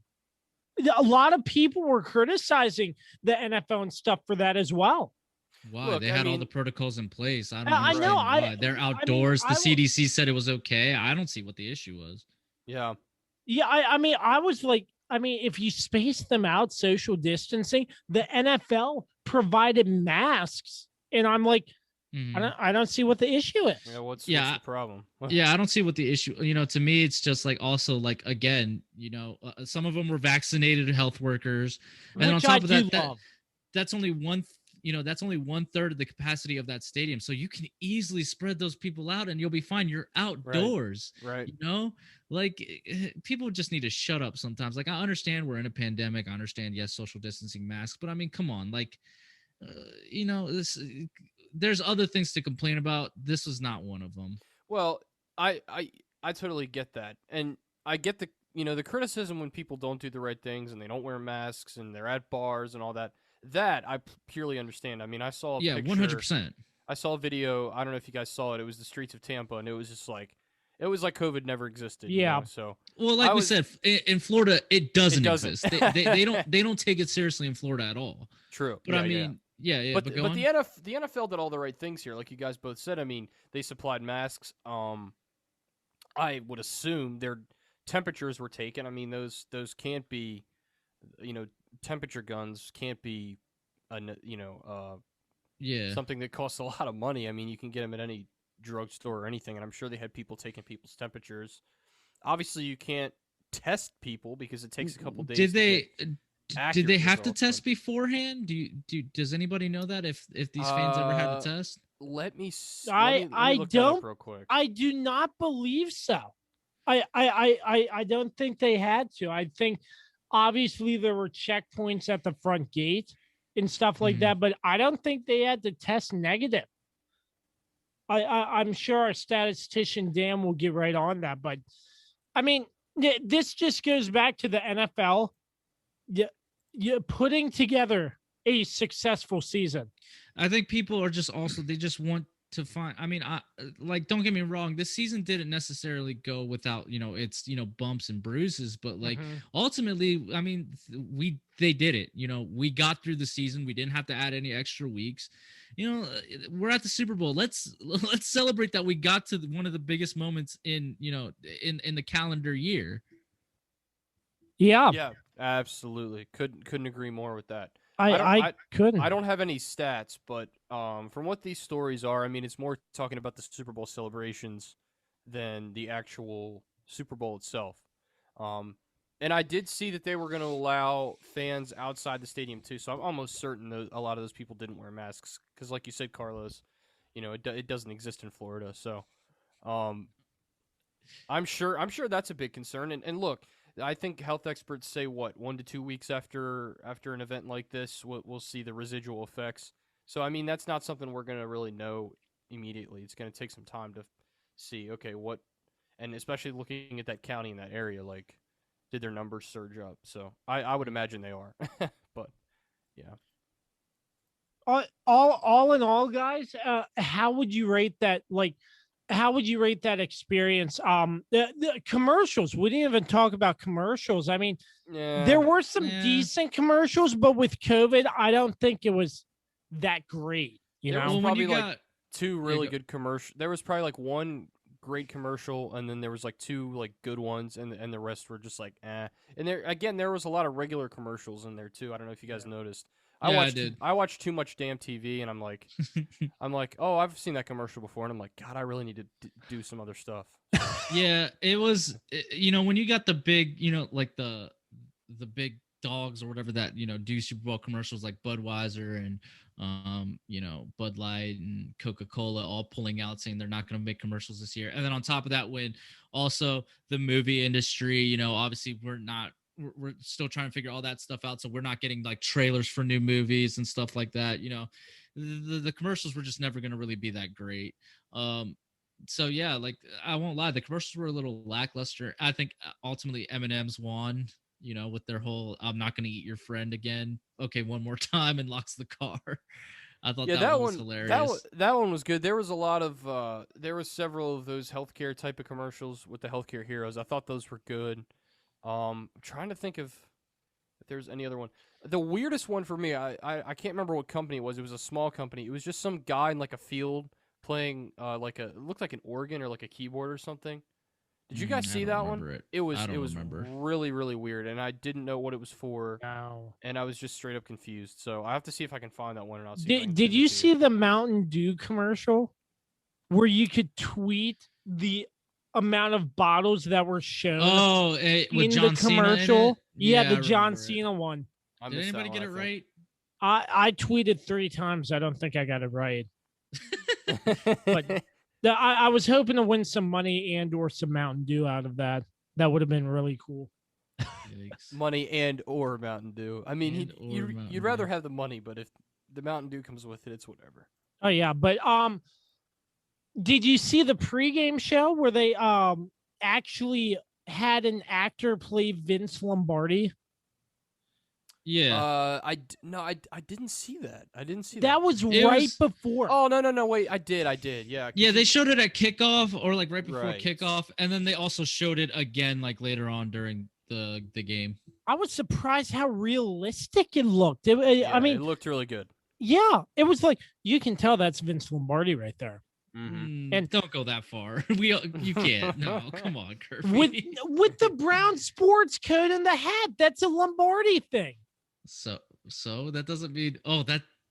A lot of people were criticizing the NFL and stuff for that as well. Why? Look, they had all the protocols in place. I don't know. Why. They're outdoors. The CDC said it was okay. I don't see what the issue was. Yeah. Yeah, I was like, if you space them out, social distancing, the NFL provided masks, and I'm like, I don't see what the issue is. Yeah, what's the problem? Yeah, I don't see what the issue. To me, it's just also again, some of them were vaccinated health workers, and then on top of that, that's only one. That's only 1/3 of the capacity of that stadium, so you can easily spread those people out, and you'll be fine. You're outdoors, right? People just need to shut up sometimes. I understand we're in a pandemic. I understand, yes, social distancing, masks, but come on, this. There's other things to complain about. This was not one of them. Well, I totally get that. And I get the criticism when people don't do the right things and they don't wear masks and they're at bars and all that. That I purely understand. I saw a picture. 100%. I saw a video. I don't know if you guys saw it. It was the streets of Tampa, and it was just it was like COVID never existed. Yeah. So we said, in Florida, it doesn't exist. they don't take it seriously in Florida at all. True. But yeah. But the NFL did all the right things here, like you guys both said. They supplied masks. I would assume their temperatures were taken. Those can't be, temperature guns can't be, something that costs a lot of money. You can get them at any drugstore or anything, and I'm sure they had people taking people's temperatures. Obviously, you can't test people because it takes a couple days. Did they have to test beforehand? Does anybody know that if these fans ever had to test? Let me I don't real quick. I do not believe so. I don't think they had to. I think obviously there were checkpoints at the front gate and stuff like that, but I don't think they had to test negative. I'm sure our statistician Dan will get right on that, but this just goes back to the NFL. You're putting together a successful season. I think people are just they just want to find. I mean, don't get me wrong. This season didn't necessarily go without its bumps and bruises, but like Mhm. ultimately, I mean, they did it. We got through the season. We didn't have to add any extra weeks. We're at the Super Bowl. Let's celebrate that we got to one of the biggest moments in the calendar year. Yeah, Yeah, absolutely. Couldn't agree more with that. I couldn't. I don't have any stats, but from what these stories are, I mean, it's more talking about the Super Bowl celebrations than the actual Super Bowl itself. And I did see that they were going to allow fans outside the stadium too, so I'm almost certain that a lot of those people didn't wear masks because, like you said, Carlos, it doesn't exist in Florida. So, I'm sure that's a big concern. And look, I think health experts say 1 to 2 weeks after an event like this, we'll see the residual effects. So I mean, that's not something we're gonna really know immediately. It's gonna take some time to see. Okay, and especially looking at that county in that area, like, did their numbers surge up? So I would imagine they are, but yeah. All in all, guys, how would you rate that? Like, how would you rate that experience? The commercials. We didn't even talk about commercials. I mean, there were some decent commercials, but with COVID, I don't think it was that great. There was probably like two really good commercials. There was probably like one great commercial, and then there was like two like good ones, and the rest were just like eh. And there was a lot of regular commercials in there too. I don't know if you guys noticed. I watched too much damn TV, and I'm like, oh, I've seen that commercial before, and I'm like, God, I really need to do some other stuff. Yeah, it was. When you got the big, like the big dogs or whatever that do Super Bowl commercials, like Budweiser and Bud Light and Coca-Cola all pulling out saying they're not going to make commercials this year. And then on top of that, when also the movie industry, obviously we're still trying to figure all that stuff out. So we're not getting like trailers for new movies and stuff like that. The commercials were just never going to really be that great. So yeah, like I won't lie, the commercials were a little lackluster. I think ultimately M&M's won, with their whole "I'm not going to eat your friend again." Okay, one more time, and locks the car. I thought that one was hilarious. That one was good. There was a lot of there was several of those healthcare type of commercials with the healthcare heroes. I thought those were good. I'm trying to think if there's any other one. The weirdest one for me, I can't remember what company it was. It was a small company. It was just some guy in like a field playing it looked like an organ or like a keyboard or something. Did you guys see that one? It was really, really weird, and I didn't know what it was for. Wow. And I was just straight up confused. So I have to see if I can find that one, and I'll see. Did you see the Mountain Dew commercial where you could tweet the amount of bottles that were shown? Oh, with John the commercial. Cena the John Cena one. Did anybody get it right? I tweeted 3 times. I don't think I got it right. But I was hoping to win some money and or some Mountain Dew out of that. That would have been really cool. Money and or Mountain Dew. I mean, you'd rather have the money, but if the Mountain Dew comes with it, it's whatever. Oh yeah, but did you see the pregame show where they actually had an actor play Vince Lombardi? Yeah. I didn't see that. I didn't see that. That was right before. Oh, no, wait. I did. Yeah. Yeah, they showed it at kickoff or like right before kickoff, and then they also showed it again like later on during the game. I was surprised how realistic it looked. I mean, it looked really good. Yeah, it was like you can tell that's Vince Lombardi right there. Mm-hmm. And don't go that far. You can't. No, come on, Kirby. With the brown sports coat and the hat, that's a Lombardi thing. So that doesn't mean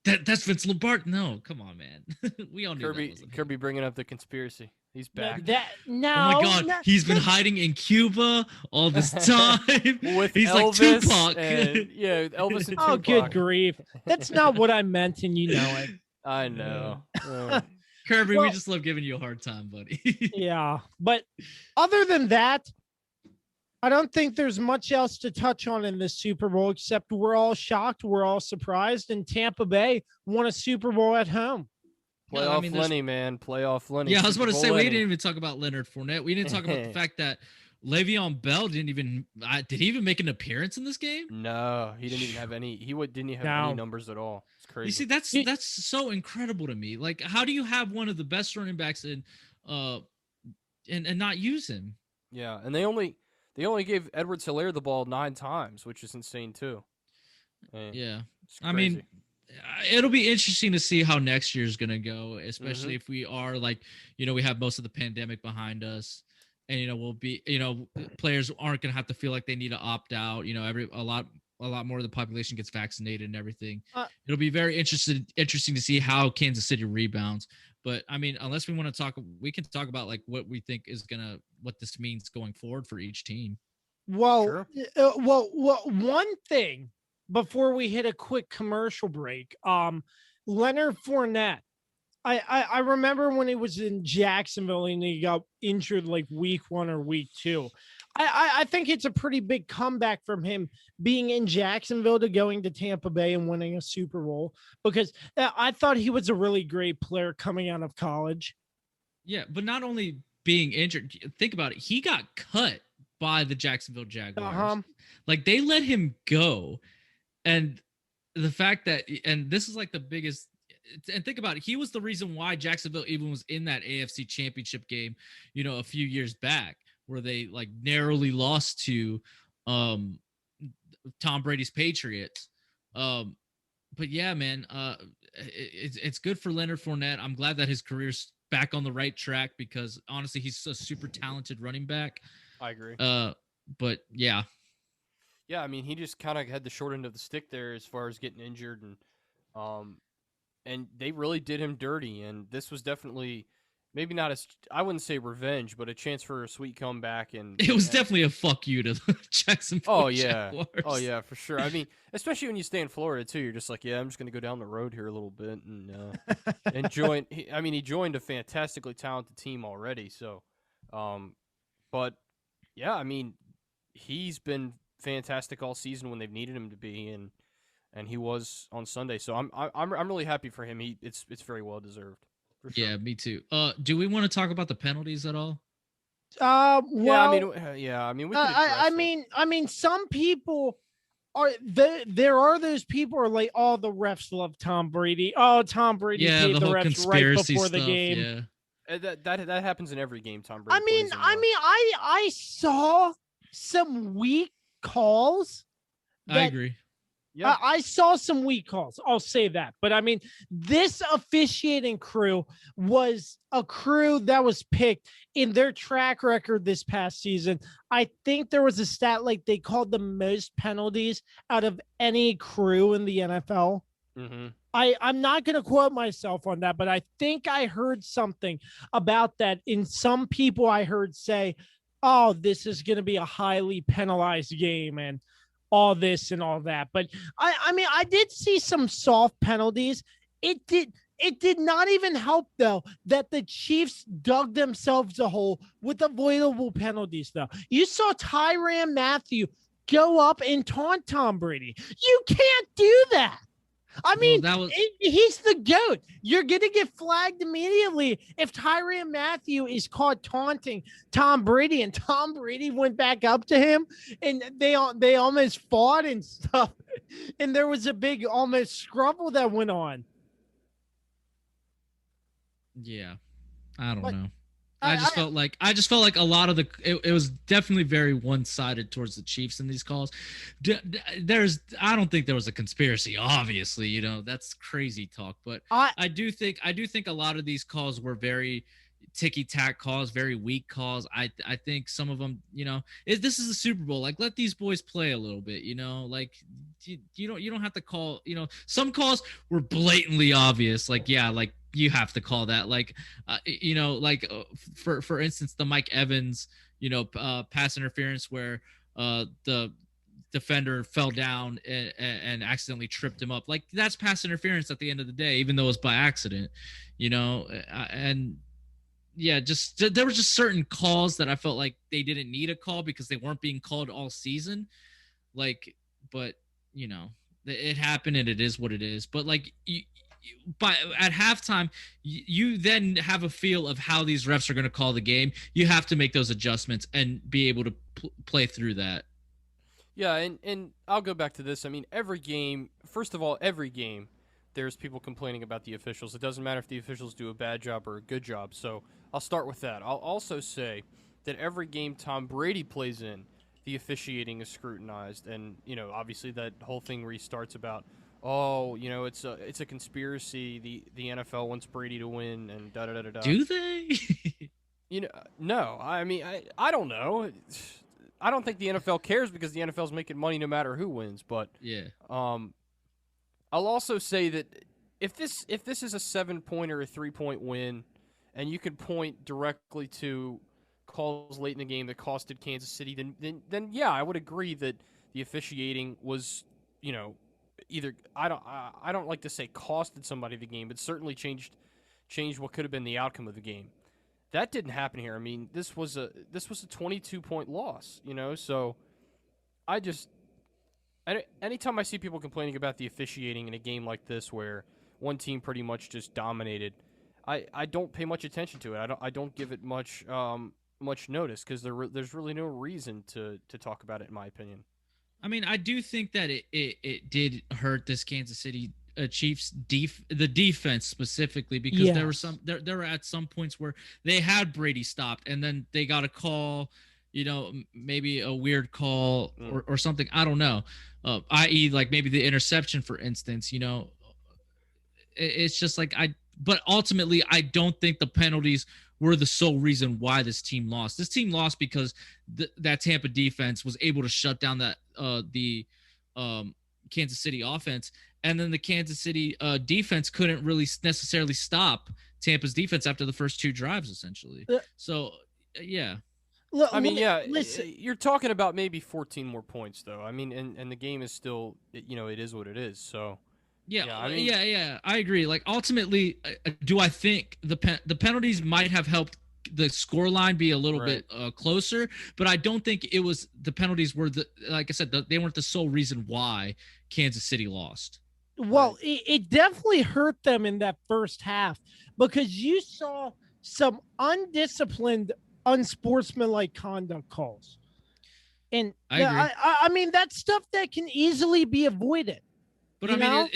that's Vince Lombardi. No, come on, man. We all knew Kirby bringing up the conspiracy. He's back. Oh my God, he's been hiding in Cuba all this time. He's Elvis like Tupac. Elvis and Tupac. Oh, good grief! That's not what I meant, and you know it. I know. Kirby, we just love giving you a hard time, buddy. Yeah, but other than that, I don't think there's much else to touch on in this Super Bowl except we're all shocked, we're all surprised, and Tampa Bay won a Super Bowl at home. Playoff Lenny, man. Playoff Lenny. Yeah, I was about to say, Lenny. we didn't even talk about Leonard Fournette. We didn't talk about the fact that Le'Veon Bell did he even make an appearance in this game? No, he didn't even have any. Didn't even have any numbers at all. It's crazy. You see, that's so incredible to me. Like, how do you have one of the best running backs and not use him? Yeah, and they only gave Edwards-Helaire the ball 9 times, which is insane too. Yeah, I mean, it'll be interesting to see how next year's gonna go, especially if we are like, we have most of the pandemic behind us. And we'll be, players aren't gonna have to feel like they need to opt out. A lot more of the population gets vaccinated and everything. It'll be very interesting to see how Kansas City rebounds. But I mean, unless we want to talk, we can talk about like what we think what this means going forward for each team. Well, sure. One thing before we hit a quick commercial break, Leonard Fournette. I remember when he was in Jacksonville and he got injured like week 1 or week 2. I think it's a pretty big comeback from him being in Jacksonville to going to Tampa Bay and winning a Super Bowl, because I thought he was a really great player coming out of college. Yeah, but not only being injured, think about it. He got cut by the Jacksonville Jaguars. Like, they let him go. And the fact that, and this is like the biggest, and think about it, he was the reason why Jacksonville even was in that AFC Championship game, a few years back, where they like narrowly lost to Tom Brady's Patriots. But yeah, man, it's good for Leonard Fournette. I'm glad that his career's back on the right track, because honestly, he's a super talented running back. I agree. But yeah. Yeah, I mean, he just kind of had the short end of the stick there as far as getting injured, and they really did him dirty. And this was definitely maybe not I wouldn't say revenge, but a chance for a sweet comeback. And it was definitely a fuck you to the Jacksonville Jaguars. Oh yeah, for sure. I mean, especially when you stay in Florida too, you're just like, yeah, I'm just gonna go down the road here a little bit and join. He joined a fantastically talented team already. So, but yeah, I mean, he's been fantastic all season when they've needed him to be, and he was on Sunday. So I'm really happy for him. It's very well deserved. For sure. Yeah, me too. Do we want to talk about the penalties at all? Well, I mean, we could I mean, some people are there are those people who are like, oh, the refs love Tom Brady. Oh, Tom Brady paid the refs right before the game. Yeah. That happens in every game. Tom Brady. I saw some weak calls. I agree. Yeah. I saw some weak calls. I'll say that. But I mean, this officiating crew was a crew that was picked in their track record this past season. I think there was a stat like they called the most penalties out of any crew in the NFL. Mm-hmm. I'm not going to quote myself on that, but I think I heard something about that. In some people I heard say, oh, this is going to be a highly penalized game and all this and all that. But I mean, I did see some soft penalties. It did not even help, though, that the Chiefs dug themselves a hole with avoidable penalties, though. You saw Tyrann Mathieu go up and taunt Tom Brady. You can't do that. I mean, he's the GOAT. You're going to get flagged immediately if Tyrann Mathieu is caught taunting Tom Brady, and Tom Brady went back up to him and they almost fought and stuff. And there was a big almost scrabble that went on. Yeah. I don't know. I just felt like a lot of it was definitely very one-sided towards the Chiefs in these calls. I don't think there was a conspiracy, obviously, that's crazy talk, but I do think a lot of these calls were very ticky-tack calls, very weak calls. I think some of them, this is a Super Bowl, like, let these boys play a little bit, like you don't have to call, some calls were blatantly obvious, like, yeah, like, you have to call that, like, for instance, the Mike Evans, pass interference where the defender fell down and accidentally tripped him up. Like, that's pass interference at the end of the day, even though it's by accident, and yeah, there were just certain calls that I felt like they didn't need a call because they weren't being called all season. Like, but it happened and it is what it is. But like, But at halftime, you then have a feel of how these refs are going to call the game. You have to make those adjustments and be able to play through that. Yeah, and I'll go back to this. I mean, every game, first of all, every game, there's people complaining about the officials. It doesn't matter if the officials do a bad job or a good job. So I'll start with that. I'll also say that every game Tom Brady plays in, the officiating is scrutinized. And, obviously that whole thing restarts about, it's a conspiracy. The NFL wants Brady to win and da-da-da-da-da. Do they? No. I mean, I don't know. I don't think the NFL cares because the NFL's making money no matter who wins. But yeah. I'll also say that if this is a 7-point or a 3-point win, and you can point directly to calls late in the game that costed Kansas City, then yeah, I would agree that the officiating was, either I don't like to say costed somebody the game, but certainly changed what could have been the outcome of the game. That didn't happen here. I mean, this was a 22-point loss, so anytime I see people complaining about the officiating in a game like this where one team pretty much just dominated, I don't pay much attention to it. I don't give it much notice because there's really no reason to talk about it, in my opinion. I mean, I do think that it did hurt this Kansas City Chiefs the defense specifically because there were at some points where they had Brady stopped and then they got a call, maybe a weird call or something. I don't know. I.e. like maybe the interception, for instance, it's just like but ultimately I don't think the penalties were the sole reason why this team lost. This team lost because that Tampa defense was able to shut down the Kansas City offense, and then the Kansas City defense couldn't really necessarily stop Tampa's defense after the first two drives, essentially. So, yeah. I mean, listen, you're talking about maybe 14 more points, though. I mean, and the game is still, it is what it is. So, yeah, I agree. Like, ultimately, do I think the penalties might have helped the scoreline be a little bit closer, but I don't think it was the penalties were like I said, they weren't the sole reason why Kansas City lost. Well, it definitely hurt them in that first half because you saw some undisciplined, unsportsmanlike conduct calls. And I mean, that's stuff that can easily be avoided. But I mean,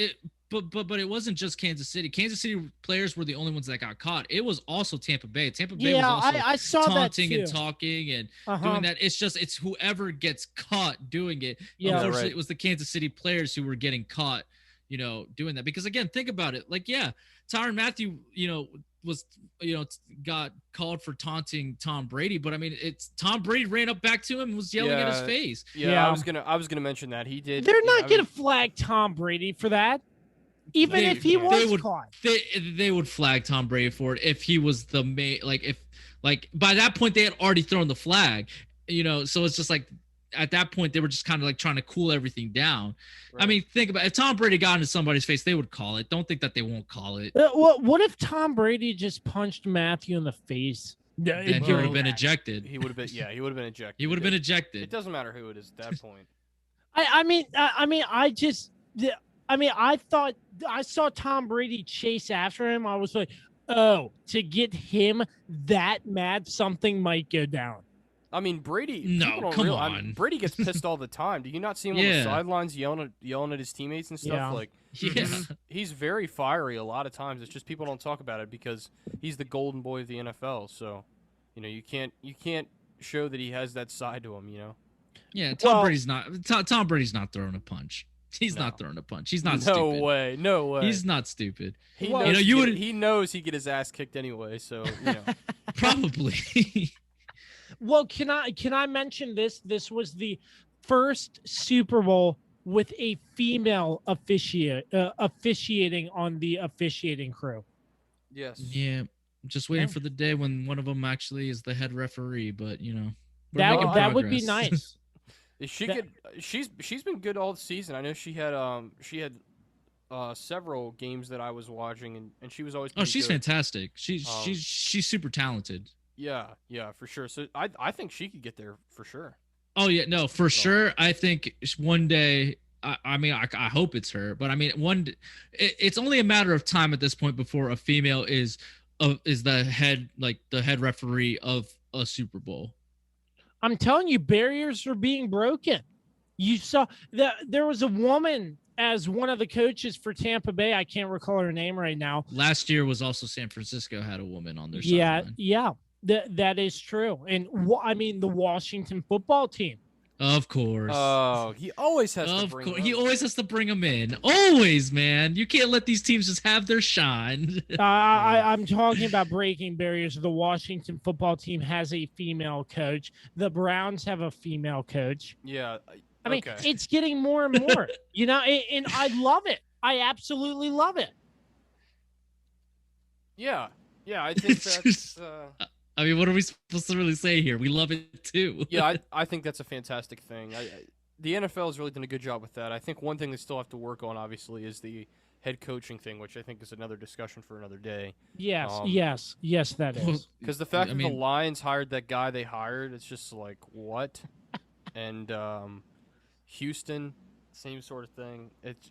but it wasn't just Kansas City. Kansas City players were the only ones that got caught. It was also Tampa Bay. Tampa Bay was also I saw taunting that too. and talking and doing that. It's whoever gets caught doing it. Yeah, unfortunately, it was the Kansas City players who were getting caught, doing that. Because again, think about it. Like, yeah, Tyrann Mathieu, was got called for taunting Tom Brady, but I mean, it's Tom Brady ran up back to him and was yelling at his face. Yeah, I was gonna mention that he did. They're not gonna flag Tom Brady for that, even if he was caught. They would flag Tom Brady for it if he was the main. Like by that point they had already thrown the flag, So it's just like at that point they were just kind of like trying to cool everything down. Right. I mean, think about it. If Tom Brady got into somebody's face, they would call it. Don't think that they won't call it. What if Tom Brady just punched Matthew in the face? Then he would have been ejected. He would have been. Yeah, he would have been ejected. He would have been ejected. It doesn't matter who it is at that point. I thought I saw Tom Brady chase after him. I was like, oh, to get him that mad, something might go down. I mean, Brady. No, come on. Brady gets pissed all the time. Do you not see him on the sidelines yelling at his teammates and stuff? Yeah. Like, he's very fiery a lot of times. It's just people don't talk about it because he's the golden boy of the NFL. So, you can't show that he has that side to him. Yeah, Tom Brady's not throwing a punch. He's not throwing a punch. He's not stupid. No way. He's not stupid. He knows he'd get his ass kicked anyway. So probably. Well, can I mention this? This was the first Super Bowl with a female officiating on the officiating crew. Yes. Yeah. Just waiting for the day when one of them actually is the head referee, but that would be nice. She's been good all season. I know she had several games that I was watching, and she was always. Oh, she's good. Fantastic. She's super talented. Yeah, for sure. So I think she could get there for sure. Oh yeah, no, for sure. I think one day I hope it's her, but I mean, it's only a matter of time at this point before a female is the head referee of a Super Bowl. I'm telling you, barriers are being broken. You saw that there was a woman as one of the coaches for Tampa Bay. I can't recall her name right now. Last year was also San Francisco had a woman on their sideline. sideline. Yeah, that is true. And I mean, the Washington football team. Of course. Oh, he always has to bring them. He always has to bring them in. Always, man. You can't let these teams just have their shine. I'm talking about breaking barriers. The Washington football team has a female coach. The Browns have a female coach. Yeah. I mean, it's getting more and more, and I love it. I absolutely love it. Yeah. Yeah, I think that's... I mean, what are we supposed to really say here? We love it too. Yeah, I think that's a fantastic thing. The NFL has really done a good job with that. I think one thing they still have to work on, obviously, is the head coaching thing, which I think is another discussion for another day. Yes, that is. Because the fact that the Lions hired that guy they hired, it's just like, what? And Houston, same sort of thing. It's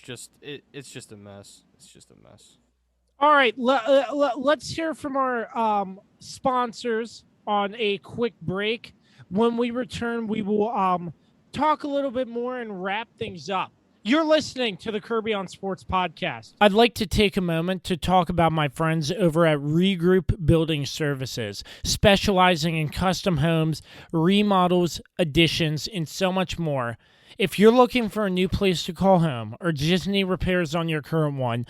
just a mess. It's just a mess. All right, let's hear from our sponsors on a quick break. When we return, we will talk a little bit more and wrap things up. You're listening to the Kirby on Sports podcast. I'd like to take a moment to talk about my friends over at Regroup Building Services, specializing in custom homes, remodels, additions, and so much more. If you're looking for a new place to call home or just need repairs on your current one,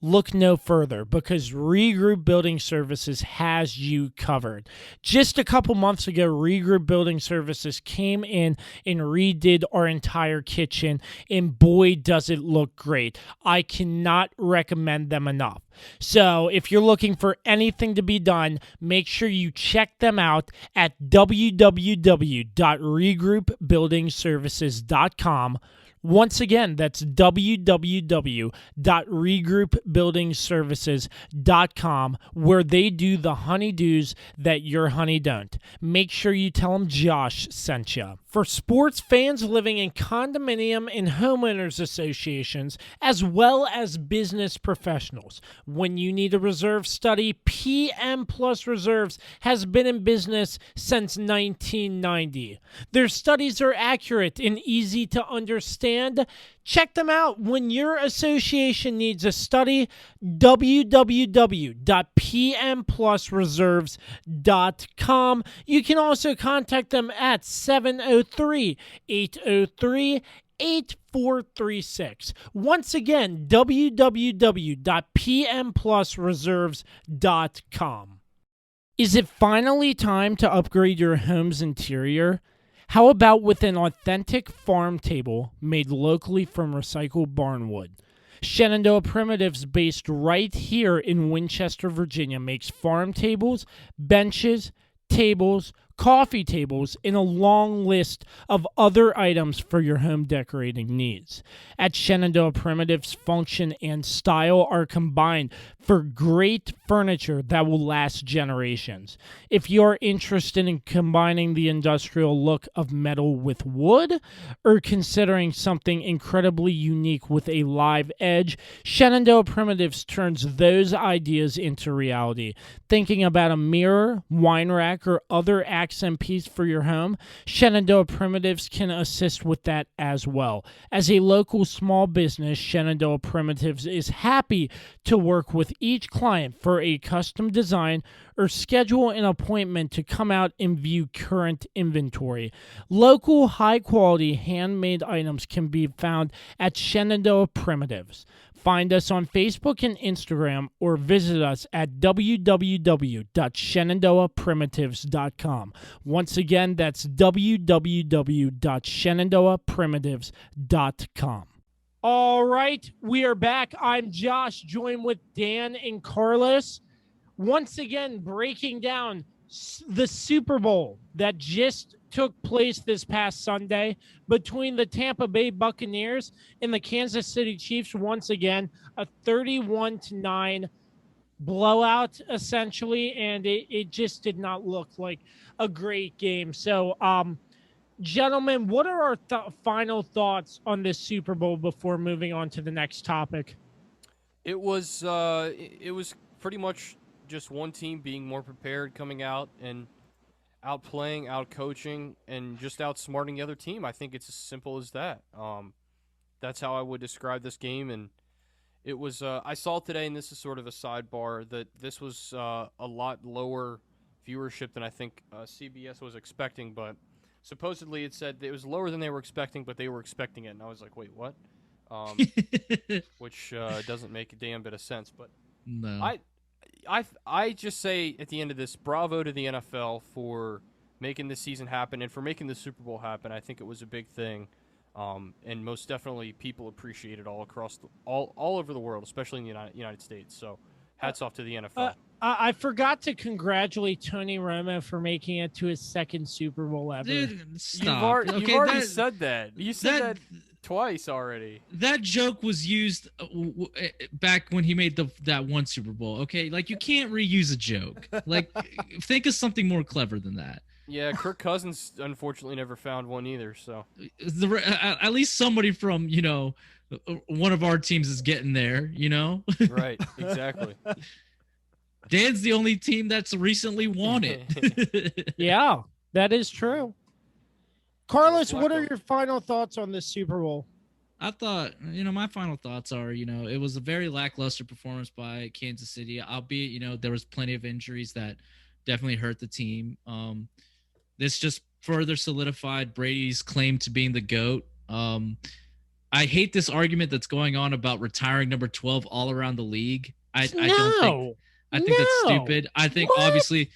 look no further, because Regroup Building Services has you covered. Just a couple months ago, Regroup Building Services came in and redid our entire kitchen, and boy, does it look great. I cannot recommend them enough. So if you're looking for anything to be done, make sure you check them out at www.regroupbuildingservices.com. Once again, that's www.regroupbuildingservices.com, where they do the honeydews that your honey don't. Make sure you tell them Josh sent you. For sports fans living in condominium and homeowners associations, as well as business professionals, when you need a reserve study, PM Plus Reserves has been in business since 1990. Their studies are accurate and easy to understand. Check them out when your association needs a study. www.pmplusreserves.com. You can also contact them at 703-803-8436. Once again, www.pmplusreserves.com. Is it finally time to upgrade your home's interior? How about with an authentic farm table made locally from recycled barnwood? Shenandoah Primitives, based right here in Winchester, Virginia, makes farm tables, benches, tables, coffee tables, and a long list of other items for your home decorating needs. At Shenandoah Primitives, function and style are combined for great furniture that will last generations. If you're interested in combining the industrial look of metal with wood, or considering something incredibly unique with a live edge, Shenandoah Primitives turns those ideas into reality. Thinking about a mirror, wine rack, or other accent piece for your home, Shenandoah Primitives can assist with that as well. As a local small business, Shenandoah Primitives is happy to work with each client for a custom design or schedule an appointment to come out and view current inventory. Local, high-quality, handmade items can be found at Shenandoah Primitives. Find us on Facebook and Instagram, or visit us at www.shenandoahprimitives.com. Once again, that's www.shenandoahprimitives.com. All right, we are back. I'm Josh, joined with Dan and Carlos. Once again, breaking down the Super Bowl that just took place this past Sunday between the Tampa Bay Buccaneers and the Kansas City Chiefs. Once again, a 31-9 blowout, essentially, and it just did not look like a great game. So Gentlemen, what are our final thoughts on this Super Bowl before moving on to the next topic? It was pretty much just one team being more prepared, coming out and outplaying, outcoaching, and just outsmarting the other team. I think it's as simple as that. That's how I would describe this game. And it was I saw today, and this is sort of a sidebar, that this was a lot lower viewership than I think CBS was expecting, but supposedly it said it was lower than they were expecting, but they were expecting it, and I was like, wait, what? Which doesn't make a damn bit of sense. But No. I just say at the end of this, bravo to the NFL for making this season happen and for making the Super Bowl happen. I think it was a big thing, and most definitely people appreciate it all across all over the world, especially in the United States. So hats off to the NFL. I forgot to congratulate Tony Romo for making it to his second Super Bowl ever. Dude, stop. You've already said that. You said that twice already. That joke was used back when he made that one Super Bowl. Okay, like you can't reuse a joke. Like think of something more clever than that. Yeah, Kirk Cousins unfortunately never found one either. So at least somebody from one of our teams is getting there. Right, exactly. Dan's the only team that's recently won it. Yeah, that is true. Carlos, what are your final thoughts on this Super Bowl? I thought, my final thoughts are, it was a very lackluster performance by Kansas City, albeit, there was plenty of injuries that definitely hurt the team. This just further solidified Brady's claim to being the GOAT. I hate this argument that's going on about retiring number 12 all around the league. I think that's stupid. I think obviously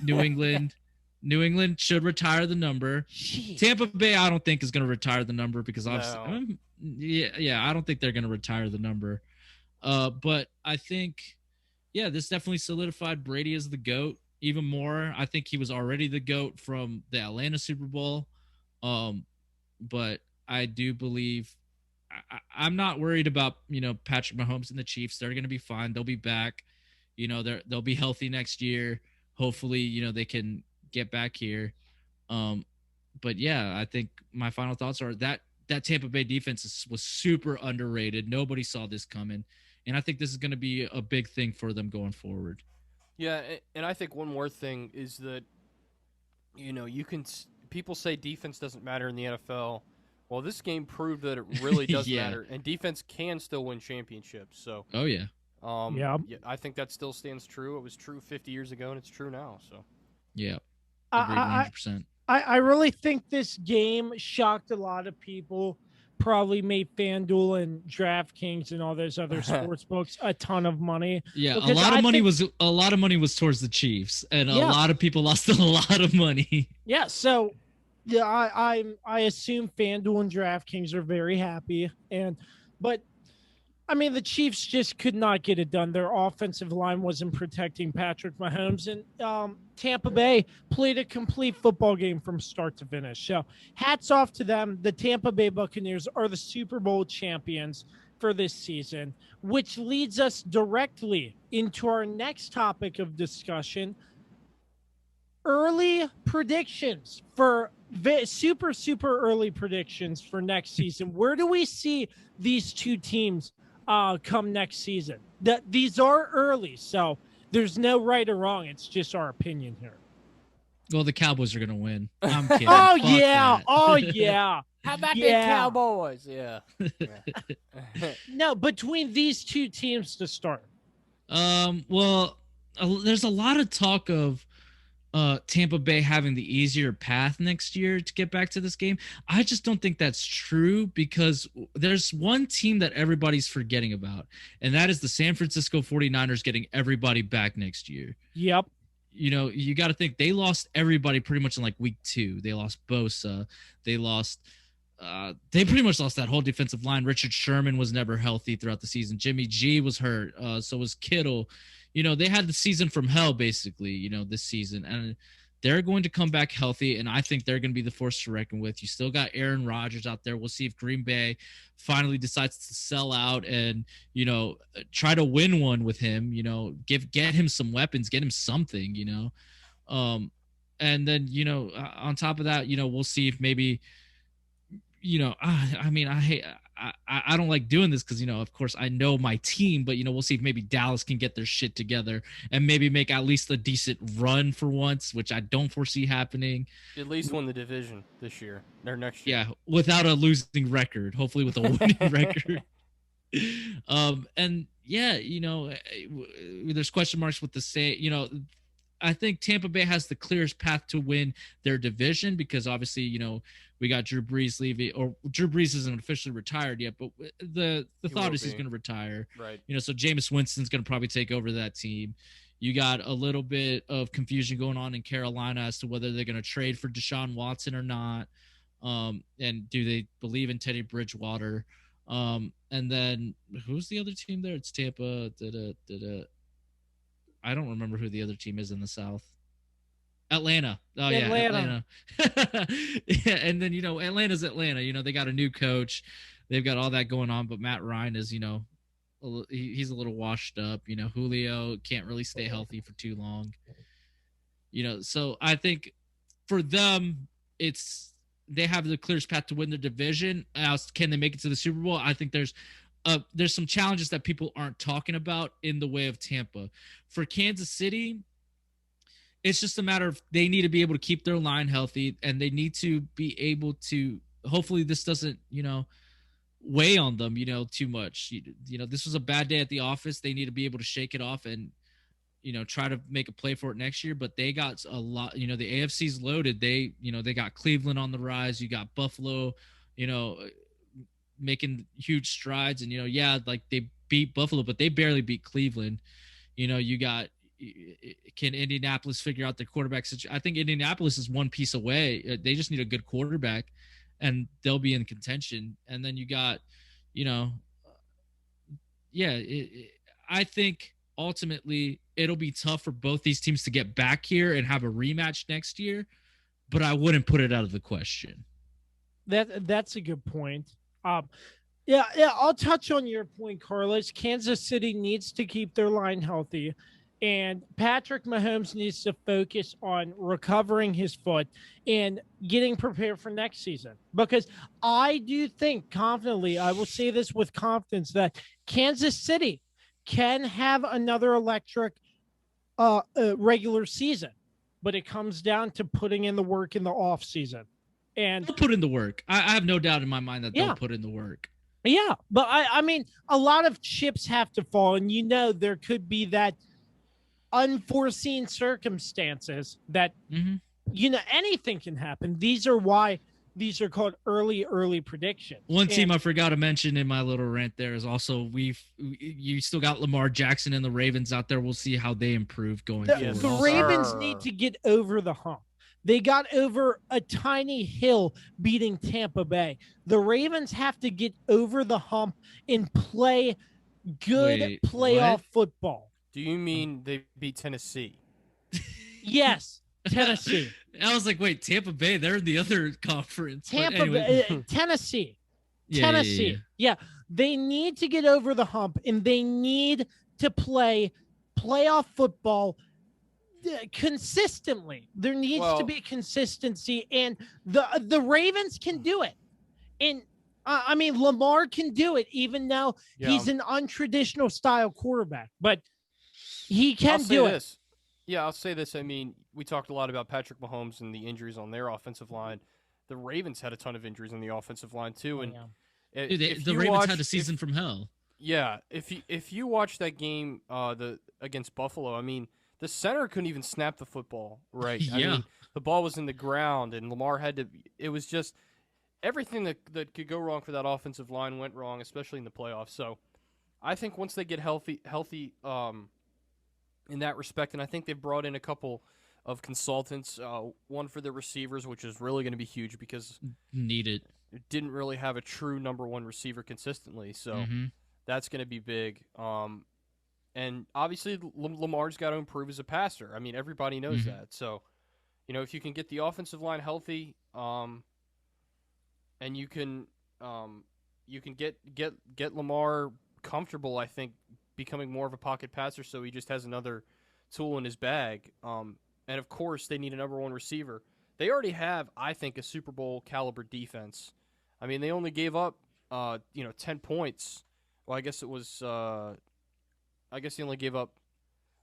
New England should retire the number. Jeez. Tampa Bay, I don't think is going to retire the number because obviously, I don't think they're going to retire the number. But I think, this definitely solidified Brady as the GOAT even more. I think he was already the GOAT from the Atlanta Super Bowl. But I do believe I'm not worried about, Patrick Mahomes and the Chiefs. They're going to be fine. They'll be back. They'll be healthy next year. Hopefully, they can get back here. But I think my final thoughts are that Tampa Bay defense was super underrated. Nobody saw this coming. And I think this is going to be a big thing for them going forward. Yeah, and I think one more thing is that, people say defense doesn't matter in the NFL. Well, this game proved that it really does matter, and defense can still win championships. So, I think that still stands true. It was true 50 years ago, and it's true now. So, yeah, agreed 100%. I really think this game shocked a lot of people. Probably made FanDuel and DraftKings and all those other sports books a ton of money. Yeah, a lot of money was towards the Chiefs, and a lot of people lost a lot of money. Yeah, so I assume FanDuel and DraftKings are very happy, but I mean the Chiefs just could not get it done. Their offensive line wasn't protecting Patrick Mahomes, and Tampa Bay played a complete football game from start to finish. So hats off to them. The Tampa Bay Buccaneers are the Super Bowl champions for this season, which leads us directly into our next topic of discussion. Early predictions for super early predictions for next season. Where do we see these two teams come next season? These are early, so there's no right or wrong. It's just our opinion here. Well, the Cowboys are going to win. I'm kidding. Oh, yeah. Oh, yeah. How about the Cowboys? Yeah. No, between these two teams to start. Well, there's a lot of talk of Tampa Bay having the easier path next year to get back to this game. I just don't think that's true because there's one team that everybody's forgetting about, and that is the San Francisco 49ers getting everybody back next year. Yep. You got to think they lost everybody pretty much in like week 2. They lost Bosa. They pretty much lost that whole defensive line. Richard Sherman was never healthy throughout the season. Jimmy G was hurt. So was Kittle. They had the season from hell, basically, this season. And they're going to come back healthy, and I think they're going to be the force to reckon with. You still got Aaron Rodgers out there. We'll see if Green Bay finally decides to sell out and, try to win one with him, get him some weapons, get him something, and then on top of that, we'll see if maybe I mean, I hate. I don't like doing this because of course I know my team, but we'll see if maybe Dallas can get their shit together and maybe make at least a decent run for once, which I don't foresee happening. At least win the division this year or next year. Yeah, without a losing record, hopefully with a winning record. And yeah, there's question marks with the say. I think Tampa Bay has the clearest path to win their division because obviously, we got Drew Brees leaving, or Drew Brees isn't officially retired yet, but the thought is he's going to retire. Right. So Jameis Winston's going to probably take over that team. You got a little bit of confusion going on in Carolina as to whether they're going to trade for Deshaun Watson or not. And do they believe in Teddy Bridgewater? And then who's the other team there? It's Tampa. I don't remember who the other team is in the South. Atlanta. Oh, Atlanta. Yeah, Atlanta. Yeah, and then, Atlanta's Atlanta. They got a new coach. They've got all that going on, but Matt Ryan is, he's a little washed up. Julio can't really stay healthy for too long. So I think for them, they have the clearest path to win the division. Can they make it to the Super Bowl? I think there's some challenges that people aren't talking about in the way of Tampa. For Kansas City, it's just a matter of they need to be able to keep their line healthy, and they need to be able to. Hopefully, this doesn't weigh on them too much. This was a bad day at the office. They need to be able to shake it off and try to make a play for it next year. But they got a lot. The AFC's loaded. They got Cleveland on the rise. You got Buffalo. Making huge strides, and like they beat Buffalo, but they barely beat Cleveland. You got, can Indianapolis figure out their quarterback situation? I think Indianapolis is one piece away. They just need a good quarterback, and they'll be in contention. And then you got, I think ultimately it'll be tough for both these teams to get back here and have a rematch next year, but I wouldn't put it out of the question. That's a good point. Yeah, I'll touch on your point, Carlos. Kansas City needs to keep their line healthy, and Patrick Mahomes needs to focus on recovering his foot and getting prepared for next season. Because I do think confidently, I will say this with confidence, that Kansas City can have another electric regular season, but it comes down to putting in the work in the off season. And they'll put in the work. I have no doubt in my mind that they'll put in the work. Yeah, but I mean, a lot of chips have to fall, and there could be that unforeseen circumstances that anything can happen. These are why these are called early predictions. One team I forgot to mention in my little rant there is also you still got Lamar Jackson and the Ravens out there. We'll see how they improve going forward. The Ravens need to get over the hump. They got over a tiny hill beating Tampa Bay. The Ravens have to get over the hump and play good playoff football. Do you mean they beat Tennessee? Yes, Tennessee. I was like, wait, Tampa Bay, they're in the other conference. Tennessee. Tennessee. Yeah, they need to get over the hump, and they need to play playoff football consistently. There needs to be consistency, and the Ravens can do it. And I mean, Lamar can do it, even though he's an untraditional style quarterback, but he can do it. Yeah, I'll say this. I mean, we talked a lot about Patrick Mahomes and the injuries on their offensive line. The Ravens had a ton of injuries on the offensive line too, and the Ravens had a season from hell. Yeah, if you watch that game against Buffalo, I mean, the center couldn't even snap the football right. I mean, the ball was in the ground, and Lamar had to. It was just everything that could go wrong for that offensive line went wrong, especially in the playoffs. So, I think once they get healthy, in that respect, and I think they've brought in a couple of consultants, one for the receivers, which is really going to be huge because it didn't really have a true number one receiver consistently. So that's going to be big. And obviously, Lamar's got to improve as a passer. I mean, everybody knows that. So, if you can get the offensive line healthy, and you can get Lamar comfortable, I think, becoming more of a pocket passer, so he just has another tool in his bag. And and of course they need a number one receiver. They already have, I think, a Super Bowl caliber defense. I mean, they only gave up, 10 points. Well, I guess it was, I guess they only gave up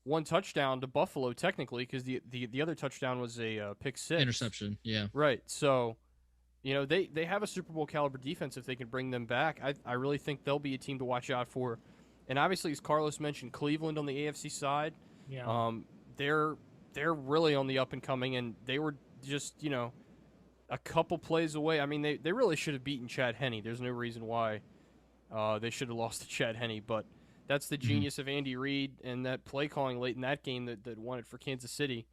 one touchdown to Buffalo technically, because the other touchdown was a pick six. Interception, yeah. Right. So, they have a Super Bowl caliber defense if they can bring them back. I really think they'll be a team to watch out for. And obviously, as Carlos mentioned, Cleveland on the AFC side, they're really on the up and coming, and they were just, a couple plays away. I mean, they really should have beaten Chad Henne. There's no reason why they should have lost to Chad Henne, but that's the genius of Andy Reid and that play calling late in that game that won it for Kansas City.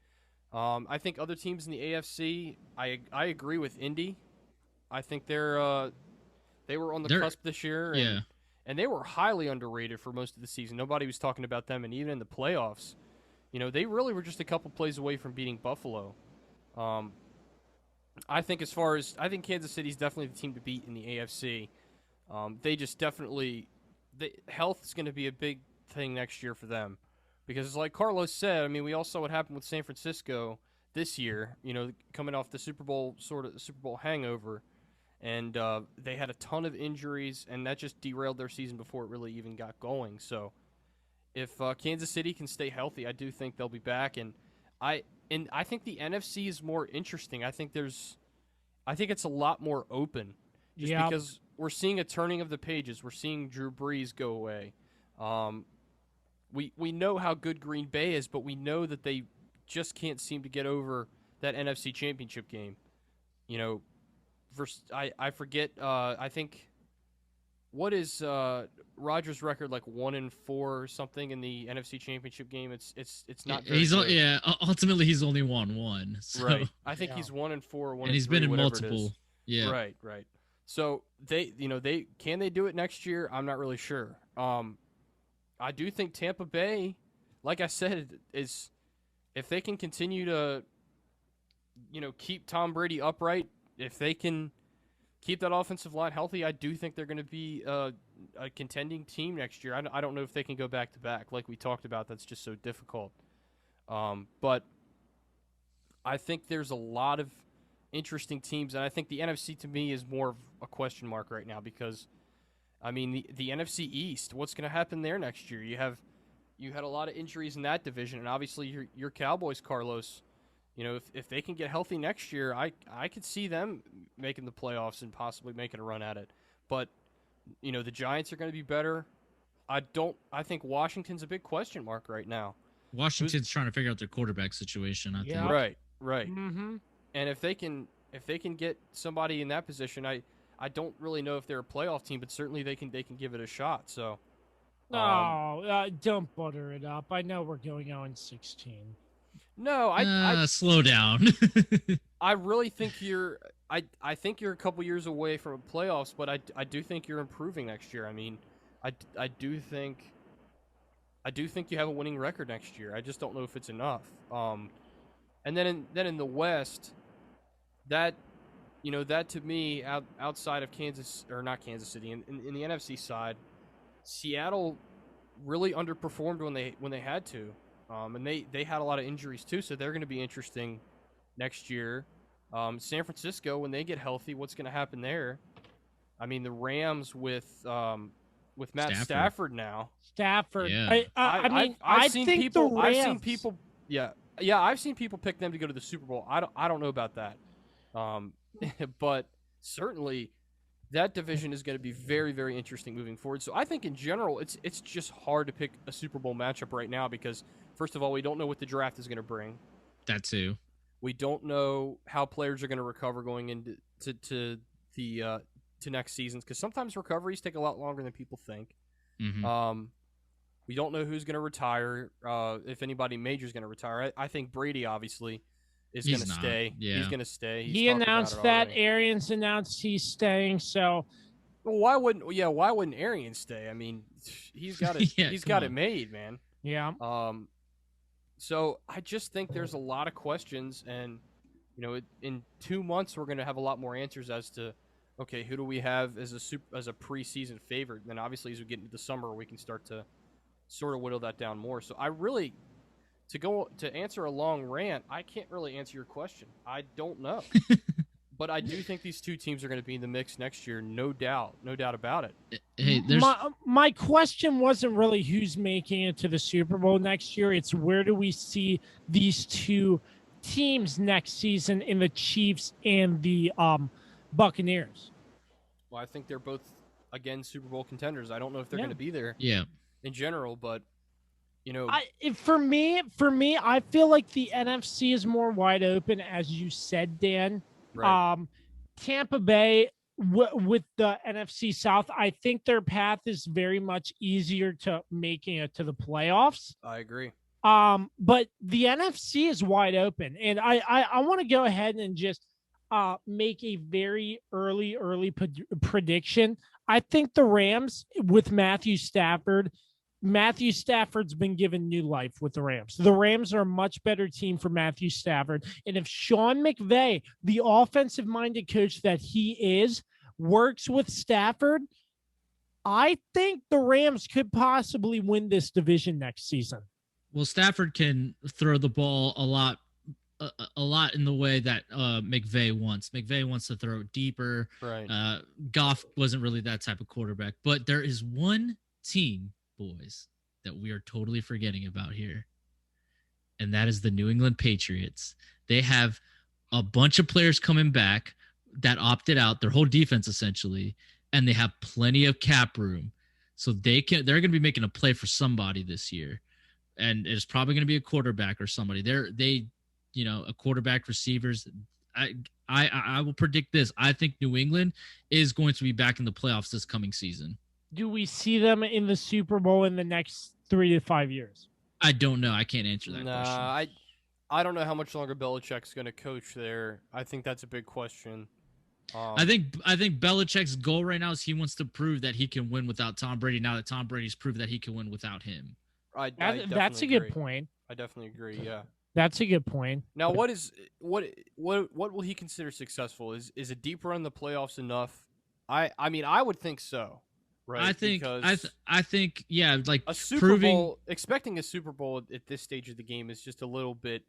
I think other teams in the AFC, I agree with Indy. I think they were on the cusp this year, and they were highly underrated for most of the season. Nobody was talking about them, and even in the playoffs, they really were just a couple plays away from beating Buffalo. I think Kansas City's definitely the team to beat in the AFC. They just definitely health is going to be a big thing next year for them, because like Carlos said, I mean, we all saw what happened with San Francisco this year. Coming off the Super Bowl hangover, and they had a ton of injuries, and that just derailed their season before it really even got going. So if Kansas City can stay healthy, I do think they'll be back, and I think the NFC is more interesting. I think it's a lot more open, just because we're seeing a turning of the pages. We're seeing Drew Brees go away. We know how good Green Bay is, but we know that they just can't seem to get over that NFC Championship game. I forget. I think, what is Rodgers' record, like 1-4 or something in the NFC Championship game? It's not very good. Ultimately he's only won one. So. Right. I think he's 1-4 or 1-3, and he's been in whatever multiple. Yeah. Right. So they can they do it next year? I'm not really sure. I do think Tampa Bay, like I said, is, if they can continue to, keep Tom Brady upright, if they can keep that offensive line healthy, I do think they're going to be a contending team next year. I don't know if they can go back to back like we talked about. That's just so difficult. But I think there's a lot of interesting teams, and I think the NFC to me is more of a question mark right now, because I mean the NFC East, what's going to happen there next year? You had a lot of injuries in that division, and obviously your Cowboys, Carlos, if they can get healthy next year, I could see them making the playoffs and possibly making a run at it. But the Giants are going to be better. I think Washington's a big question mark right now. Washington's trying to figure out their quarterback situation, I think. Right. Mm-hmm. And if they can get somebody in that position, I don't really know if they're a playoff team, but certainly they can give it a shot. So, don't butter it up. I know we're going on 16. No, I slow down. I really think I think you're a couple years away from playoffs, but I do think you're improving next year. I mean, I do think you have a winning record next year. I just don't know if it's enough. And then in the West, that to me, outside of Kansas, or not Kansas City, in the NFC side, Seattle really underperformed when they had to. And they had a lot of injuries too, so they're going to be interesting next year. San Francisco, when they get healthy, what's going to happen there? I mean, the Rams with Matt Stafford now. Stafford. Yeah. I've seen people. I've seen people pick them to go to the Super Bowl. I don't know about that. But certainly that division is going to be very, very interesting moving forward. So I think in general, it's just hard to pick a Super Bowl matchup right now, because first of all, we don't know what the draft is going to bring. That too. We don't know how players are going to recover going into to next seasons, because sometimes recoveries take a lot longer than people think. Mm-hmm. We don't know who's going to retire, if anybody major is going to retire. I think Brady obviously is going to stay. Yeah. He's going to stay. He announced that. Arians announced he's staying. So, well, why wouldn't Arians stay? I mean, he's got it. He's got it made, man. Yeah. So I just think there's a lot of questions, and in 2 months we're going to have a lot more answers as to, okay, who do we have as a preseason favorite? And then obviously as we get into the summer, we can start to sort of whittle that down more. So I really to answer a long rant, I can't really answer your question. I don't know. But I do think these two teams are going to be in the mix next year, no doubt about it. Hey, my question wasn't really who's making it to the Super Bowl next year. It's where do we see these two teams next season in the Chiefs and the Buccaneers? Well, I think they're both, again, Super Bowl contenders. I don't know if they're going to be there in general, but, for me, I feel like the NFC is more wide open, as you said, Dan. Right. Tampa Bay with the NFC South, I think their path is very much easier to making it to the playoffs. I agree. But the NFC is wide open, and I want to go ahead and just make a very early prediction. I think the Rams with Matthew Stafford's been given new life with the Rams. The Rams are a much better team for Matthew Stafford. And if Sean McVay, the offensive-minded coach that he is, works with Stafford, I think the Rams could possibly win this division next season. Well, Stafford can throw the ball a lot in the way that McVay wants. McVay wants to throw deeper. Right. Goff wasn't really that type of quarterback. But there is one team, boys, that we are totally forgetting about here, and that is the New England Patriots. They have a bunch of players coming back that opted out, their whole defense essentially, and they have plenty of cap room, so they're going to be making a play for somebody this year, and it's probably going to be a quarterback or somebody. A quarterback, receivers. I will predict this. I think New England is going to be back in the playoffs this coming season. Do we see them in the Super Bowl in the next 3 to 5 years? I don't know. I can't answer that question. I don't know how much longer Belichick's going to coach there. I think that's a big question. I think Belichick's goal right now is he wants to prove that he can win without Tom Brady. Now that Tom Brady's proved that he can win without him. That's a good point. I definitely agree. Yeah, that's a good point. Now, what will he consider successful? Is a deep run in the playoffs enough? I mean, I would think so. Right, I think, yeah, like a Super Bowl. Expecting a Super Bowl at this stage of the game is just a little bit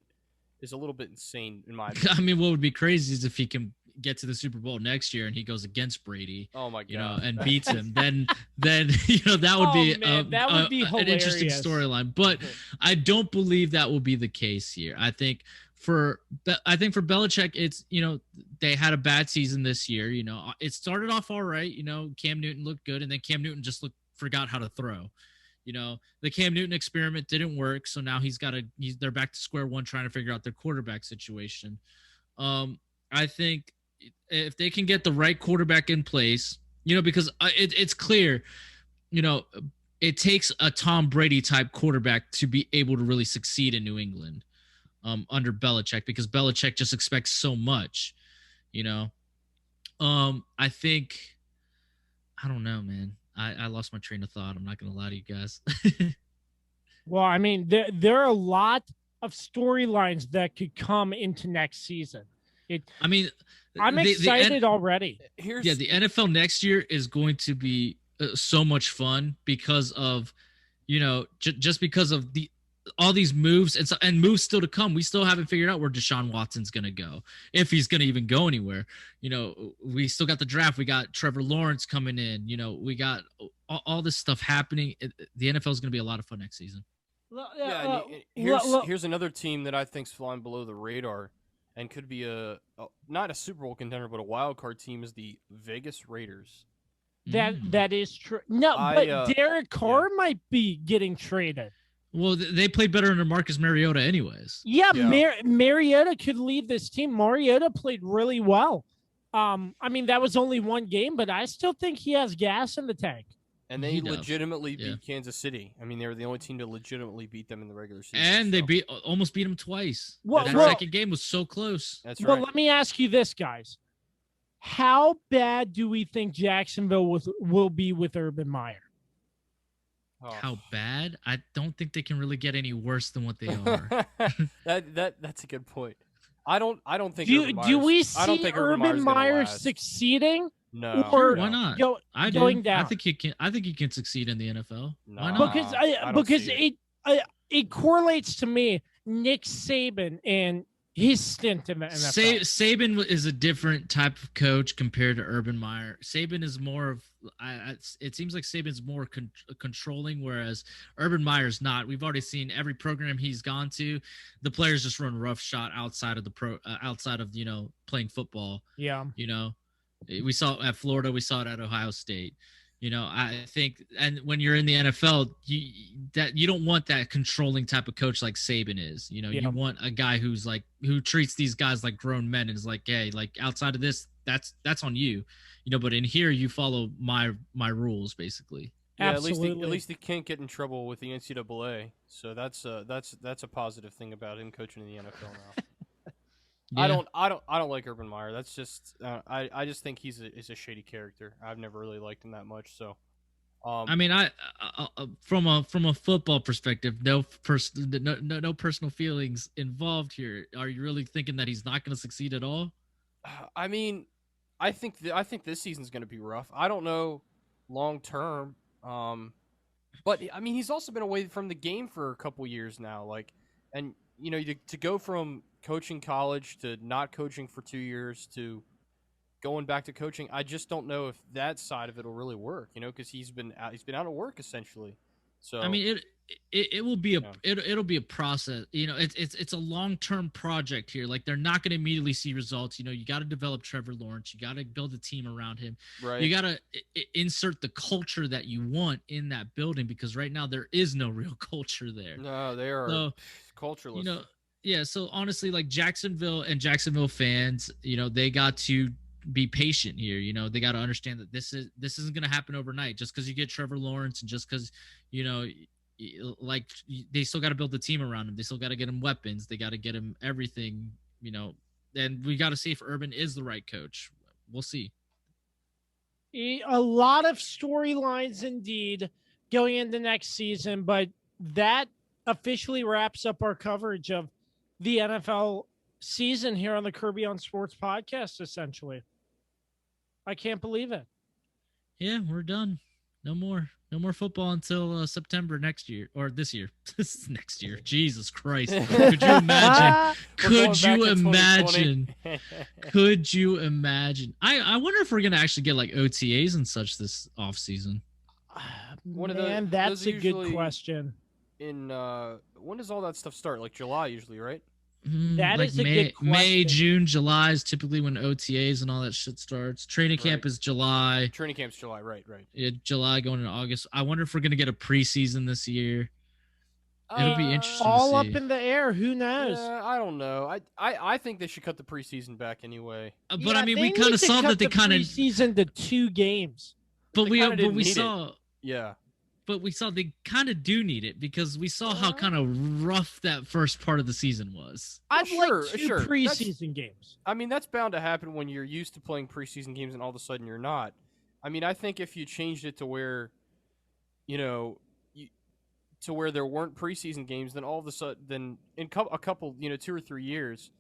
insane in my opinion. I mean, what would be crazy is if he can get to the Super Bowl next year and he goes against Brady. Oh my God, and beats him. then that would be an interesting storyline. But I don't believe that will be the case here. I think for Belichick, it's, they had a bad season this year. It started off all right. Cam Newton looked good, and then Cam Newton just forgot how to throw. The Cam Newton experiment didn't work, so now they're back to square one trying to figure out their quarterback situation. I think if they can get the right quarterback in place, because it's clear, it takes a Tom Brady type quarterback to be able to really succeed in New England. Under Belichick, because Belichick just expects so much, I think, I don't know, man. I lost my train of thought. I'm not going to lie to you guys. Well, I mean, there are a lot of storylines that could come into next season. I'm excited already. The NFL next year is going to be so much fun because of, just because of all these moves and moves still to come. We still haven't figured out where Deshaun Watson's going to go, if he's going to even go anywhere. We still got the draft. We got Trevor Lawrence coming in. We got all this stuff happening. The NFL is going to be a lot of fun next season. Here's another team that I think's flying below the radar and could be not a Super Bowl contender, but a wild card team, is the Vegas Raiders. That is true. No, but Derek Carr might be getting traded. Well, they played better under Marcus Mariota anyways. Yeah. Mariota could lead this team. Mariota played really well. That was only one game, but I still think he has gas in the tank. And they legitimately beat Kansas City. They were the only team to legitimately beat them in the regular season. And they almost beat them twice. That second game was so close. That's right. Well, let me ask you this, guys. How bad do we think Jacksonville will be with Urban Meyer? How bad? I don't think they can really get any worse than what they are. That's a good point. I don't think. Do we see Urban Meyer succeeding? No. Or why not? Going down. I think he can succeed in the NFL. No, why not? Because it correlates to me Nick Saban and his stint in the NFL. Saban is a different type of coach compared to Urban Meyer. Saban is more of, it seems like Saban's more controlling, whereas Urban Meyer's not. We've already seen every program he's gone to, the players just run roughshod outside of the outside of playing football. Yeah, we saw it at Florida, we saw it at Ohio State. I think, and when you're in the NFL, you don't want that controlling type of coach like Saban is. You want a guy who treats these guys like grown men and is like, hey, like outside of this, that's on you. But in here, you follow my rules basically. Yeah, absolutely. At least he can't get in trouble with the NCAA. So that's a positive thing about him coaching in the NFL now. Yeah. I don't like Urban Meyer. That's just I just think he's a shady character. I've never really liked him that much. So, I mean, from a football perspective, no personal feelings involved here. Are you really thinking that he's not going to succeed at all? I mean, I think this season's going to be rough. I don't know long term. But I mean, he's also been away from the game for a couple years now. To go from coaching college to not coaching for 2 years to going back to coaching, I just don't know if that side of it will really work, because he's been out of work essentially. So I mean, it will be it'll be a process. It's a long-term project here. Like, they're not going to immediately see results. You got to develop Trevor Lawrence. You got to build a team around him. Right. You got to insert the culture that you want in that building, because right now there is no real culture there. No, they are cultureless. Yeah. So honestly, like Jacksonville and Jacksonville fans, they got to be patient here. They got to understand that this isn't going to happen overnight. Just because you get Trevor Lawrence and just because like, they still got to build the team around him. They still got to get him weapons. They got to get him everything. And we got to see if Urban is the right coach. We'll see. A lot of storylines indeed going into next season, but that officially wraps up our coverage of the NFL season here on the Kirby on Sports podcast, essentially. I can't believe it. Yeah, we're done. No more football until September next year, or this year. This is next year. Jesus Christ. Could you imagine? Could you imagine? I wonder if we're going to actually get like OTAs and such this off season. That's a good question. When does all that stuff start? Like July usually, right? That like is a good question. May, June, July is typically when OTAs and all that shit starts. Training camp is July. Training camp's July, right. Yeah, July going into August. I wonder if we're gonna get a preseason this year. It'll be interesting. All up in the air. Who knows? I don't know. I think they should cut the preseason back anyway. But I mean, we kind of saw that they kind of preseason to 2 games. But we saw. Yeah. But we saw they kind of do need it, because we saw how kind of rough that first part of the season was. I'd like 2 preseason games. I mean, that's bound to happen when you're used to playing preseason games and all of a sudden you're not. I mean, I think if you changed it to where, to where there weren't preseason games, then all of a sudden, in a couple, 2 or 3 years,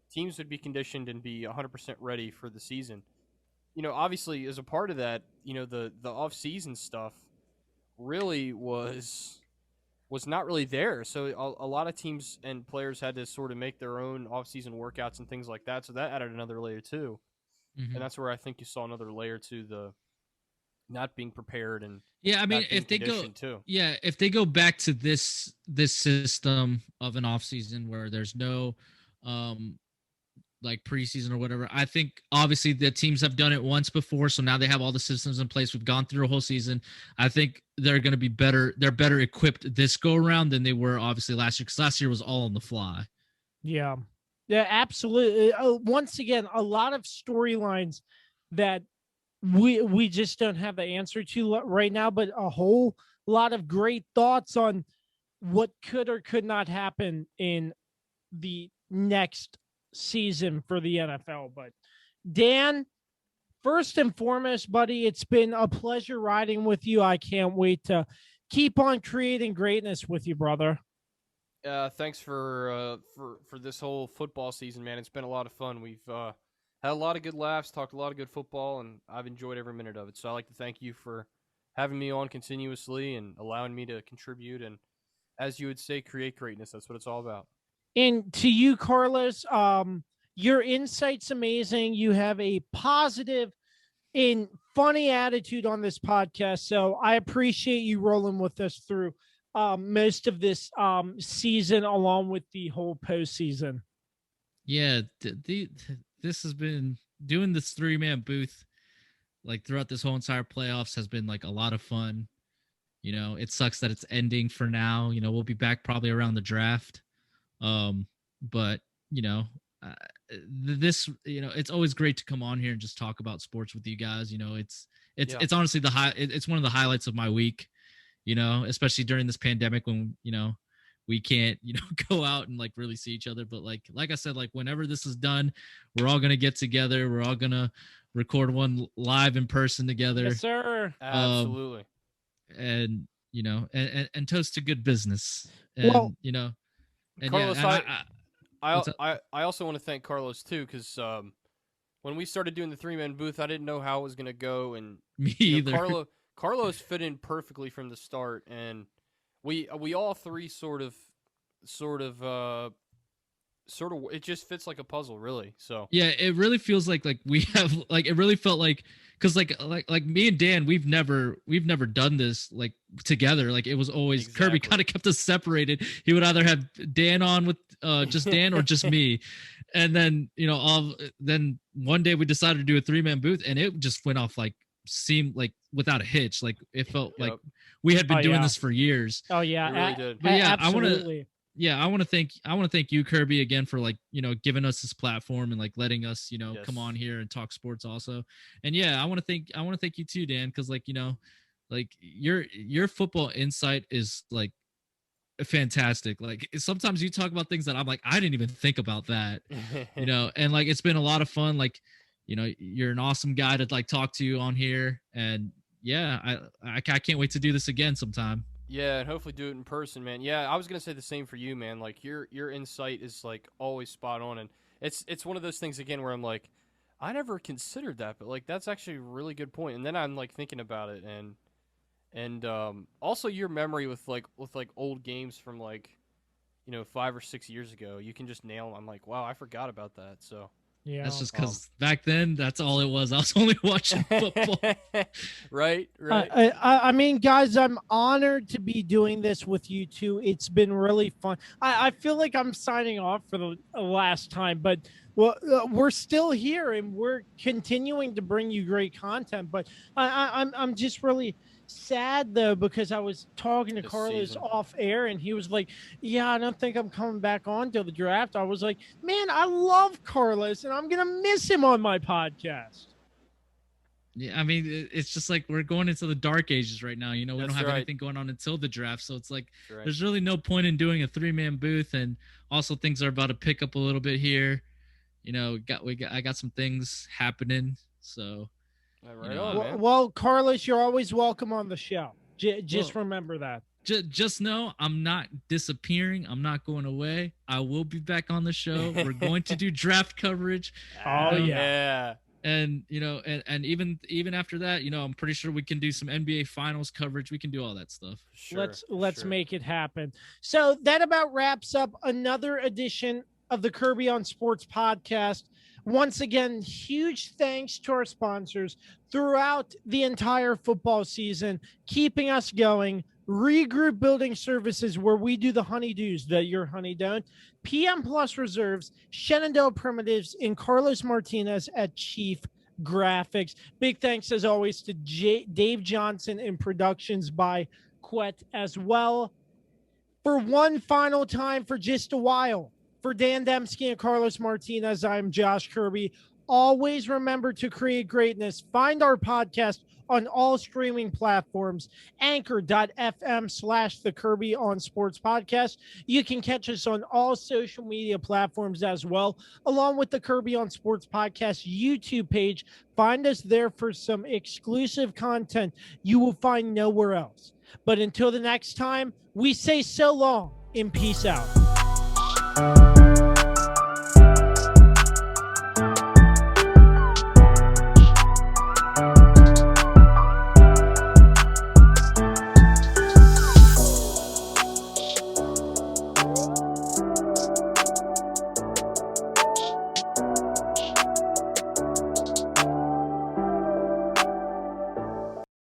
teams would be conditioned and be 100% ready for the season. Obviously, as a part of that, the off-season stuff really was not really there. So a lot of teams and players had to sort of make their own off-season workouts and things like that. So that added another layer too. Mm-hmm. And that's where I think you saw another layer to the not being prepared. And yeah, I mean, if they go back to this system of an off-season where there's no like preseason or whatever, I think obviously the teams have done it once before, so now they have all the systems in place. We've gone through a whole season. I think they're going to be better. They're better equipped this go around than they were obviously last year, because last year was all on the fly. Yeah, absolutely. Once again, a lot of storylines that we just don't have the answer to right now, but a whole lot of great thoughts on what could or could not happen in the next season for the NFL. But Dan, first and foremost, buddy, it's been a pleasure riding with you. I can't wait to keep on creating greatness with you, brother. Thanks for this whole football season, man. It's been a lot of fun. We've had a lot of good laughs, talked a lot of good football, and I've enjoyed every minute of it. So I'd like to thank you for having me on continuously and allowing me to contribute. And as you would say, create greatness. That's what it's all about. And to you, Carlos, your insight's amazing. You have a positive and funny attitude on this podcast. So I appreciate you rolling with us through most of this season, along with the whole postseason. Yeah, this has been doing this 3-man booth like throughout this whole entire playoffs has been like a lot of fun. You know, it sucks that it's ending for now. You know, we'll be back probably around the draft. But you know, this, you know, it's always great to come on here and just talk about sports with you guys. You know, it's honestly it's one of the highlights of my week, you know, especially during this pandemic when, you know, we can't, you know, go out and like really see each other. But like I said, like whenever this is done, we're all going to get together. We're all going to record one live in person together. Yes, sir. Absolutely. And, you know, and toast to good business. And, Well, you know, and Carlos, yeah, I also want to thank Carlos too, because when we started doing the 3-man booth, I didn't know how it was going to go, and me you know, either. Carlos fit in perfectly from the start, and we all three sort of it just fits like a puzzle, really. So Yeah, it really feels like we have like it really felt like because like me and Dan, we've never done this like together. Like it was always Kirby kind of kept us separated. He would either have Dan on with just Dan or just me, and then you know then one day we decided to do a 3-man booth, and it just went off like seemed like without a hitch. Like it felt like we had been doing this for years. Oh yeah, it really did. But yeah, absolutely. I want to thank you, Kirby, again for like, you know, giving us this platform and like letting us, you know, come on here and talk sports also. And yeah, I want to thank you too, Dan, because like, you know, like your football insight is like fantastic. Like sometimes you talk about things that I'm like, I didn't even think about that, you know, and like it's been a lot of fun. Like, you know, you're an awesome guy to like talk to on here, and yeah, I can't wait to do this again sometime. Yeah, and hopefully do it in person, man. Yeah, I was gonna say the same for you, man. Like your insight is like always spot on, and it's one of those things again where I'm like, I never considered that, but like that's actually a really good point. And then I'm like thinking about it, and also your memory with old games from like, you know, 5 or 6 years ago, you can just nail them. I'm like, wow, I forgot about that. So yeah, that's just because back then that's all it was. I was only watching football. right. I mean, guys, I'm honored to be doing this with you two. It's been really fun. I feel like I'm signing off for the last time, but well, we're still here and we're continuing to bring you great content. But I'm just really sad though, because I was talking to Carlos off air and he was like, yeah, I don't think I'm coming back on till the draft. I was like, man, I love Carlos and I'm gonna miss him on my podcast. Yeah, I mean, it's just like we're going into the dark ages right now. You know, we don't have anything going on until the draft, so it's like there's really no point in doing a 3-man booth. And also, things are about to pick up a little bit here. You know, I got some things happening, so. Well, Carlos, you're always welcome on the show. Just remember that. Just know I'm not disappearing. I'm not going away. I will be back on the show. We're going to do draft coverage. Oh yeah. And you know, and even after that, you know, I'm pretty sure we can do some NBA Finals coverage. We can do all that stuff. Let's make it happen. So that about wraps up another edition of the Kirby on Sports podcast. Once again, huge thanks to our sponsors throughout the entire football season, keeping us going. Regroup Building Services, where we do the honeydews that your honey don't. PM Plus Reserves, Shenandoah Primitives, and Carlos Martinez at Chief Graphics. Big thanks, as always, to Dave Johnson and Productions by Quet as well. For one final time, for just a while, for Dan Dembski and Carlos Martinez, I'm Josh Kirby. Always remember to create greatness. Find our podcast on all streaming platforms, anchor.fm/the Kirby on Sports Podcast. You can catch us on all social media platforms as well, along with the Kirby on Sports Podcast YouTube page. Find us there for some exclusive content you will find nowhere else. But until the next time, we say so long and peace out.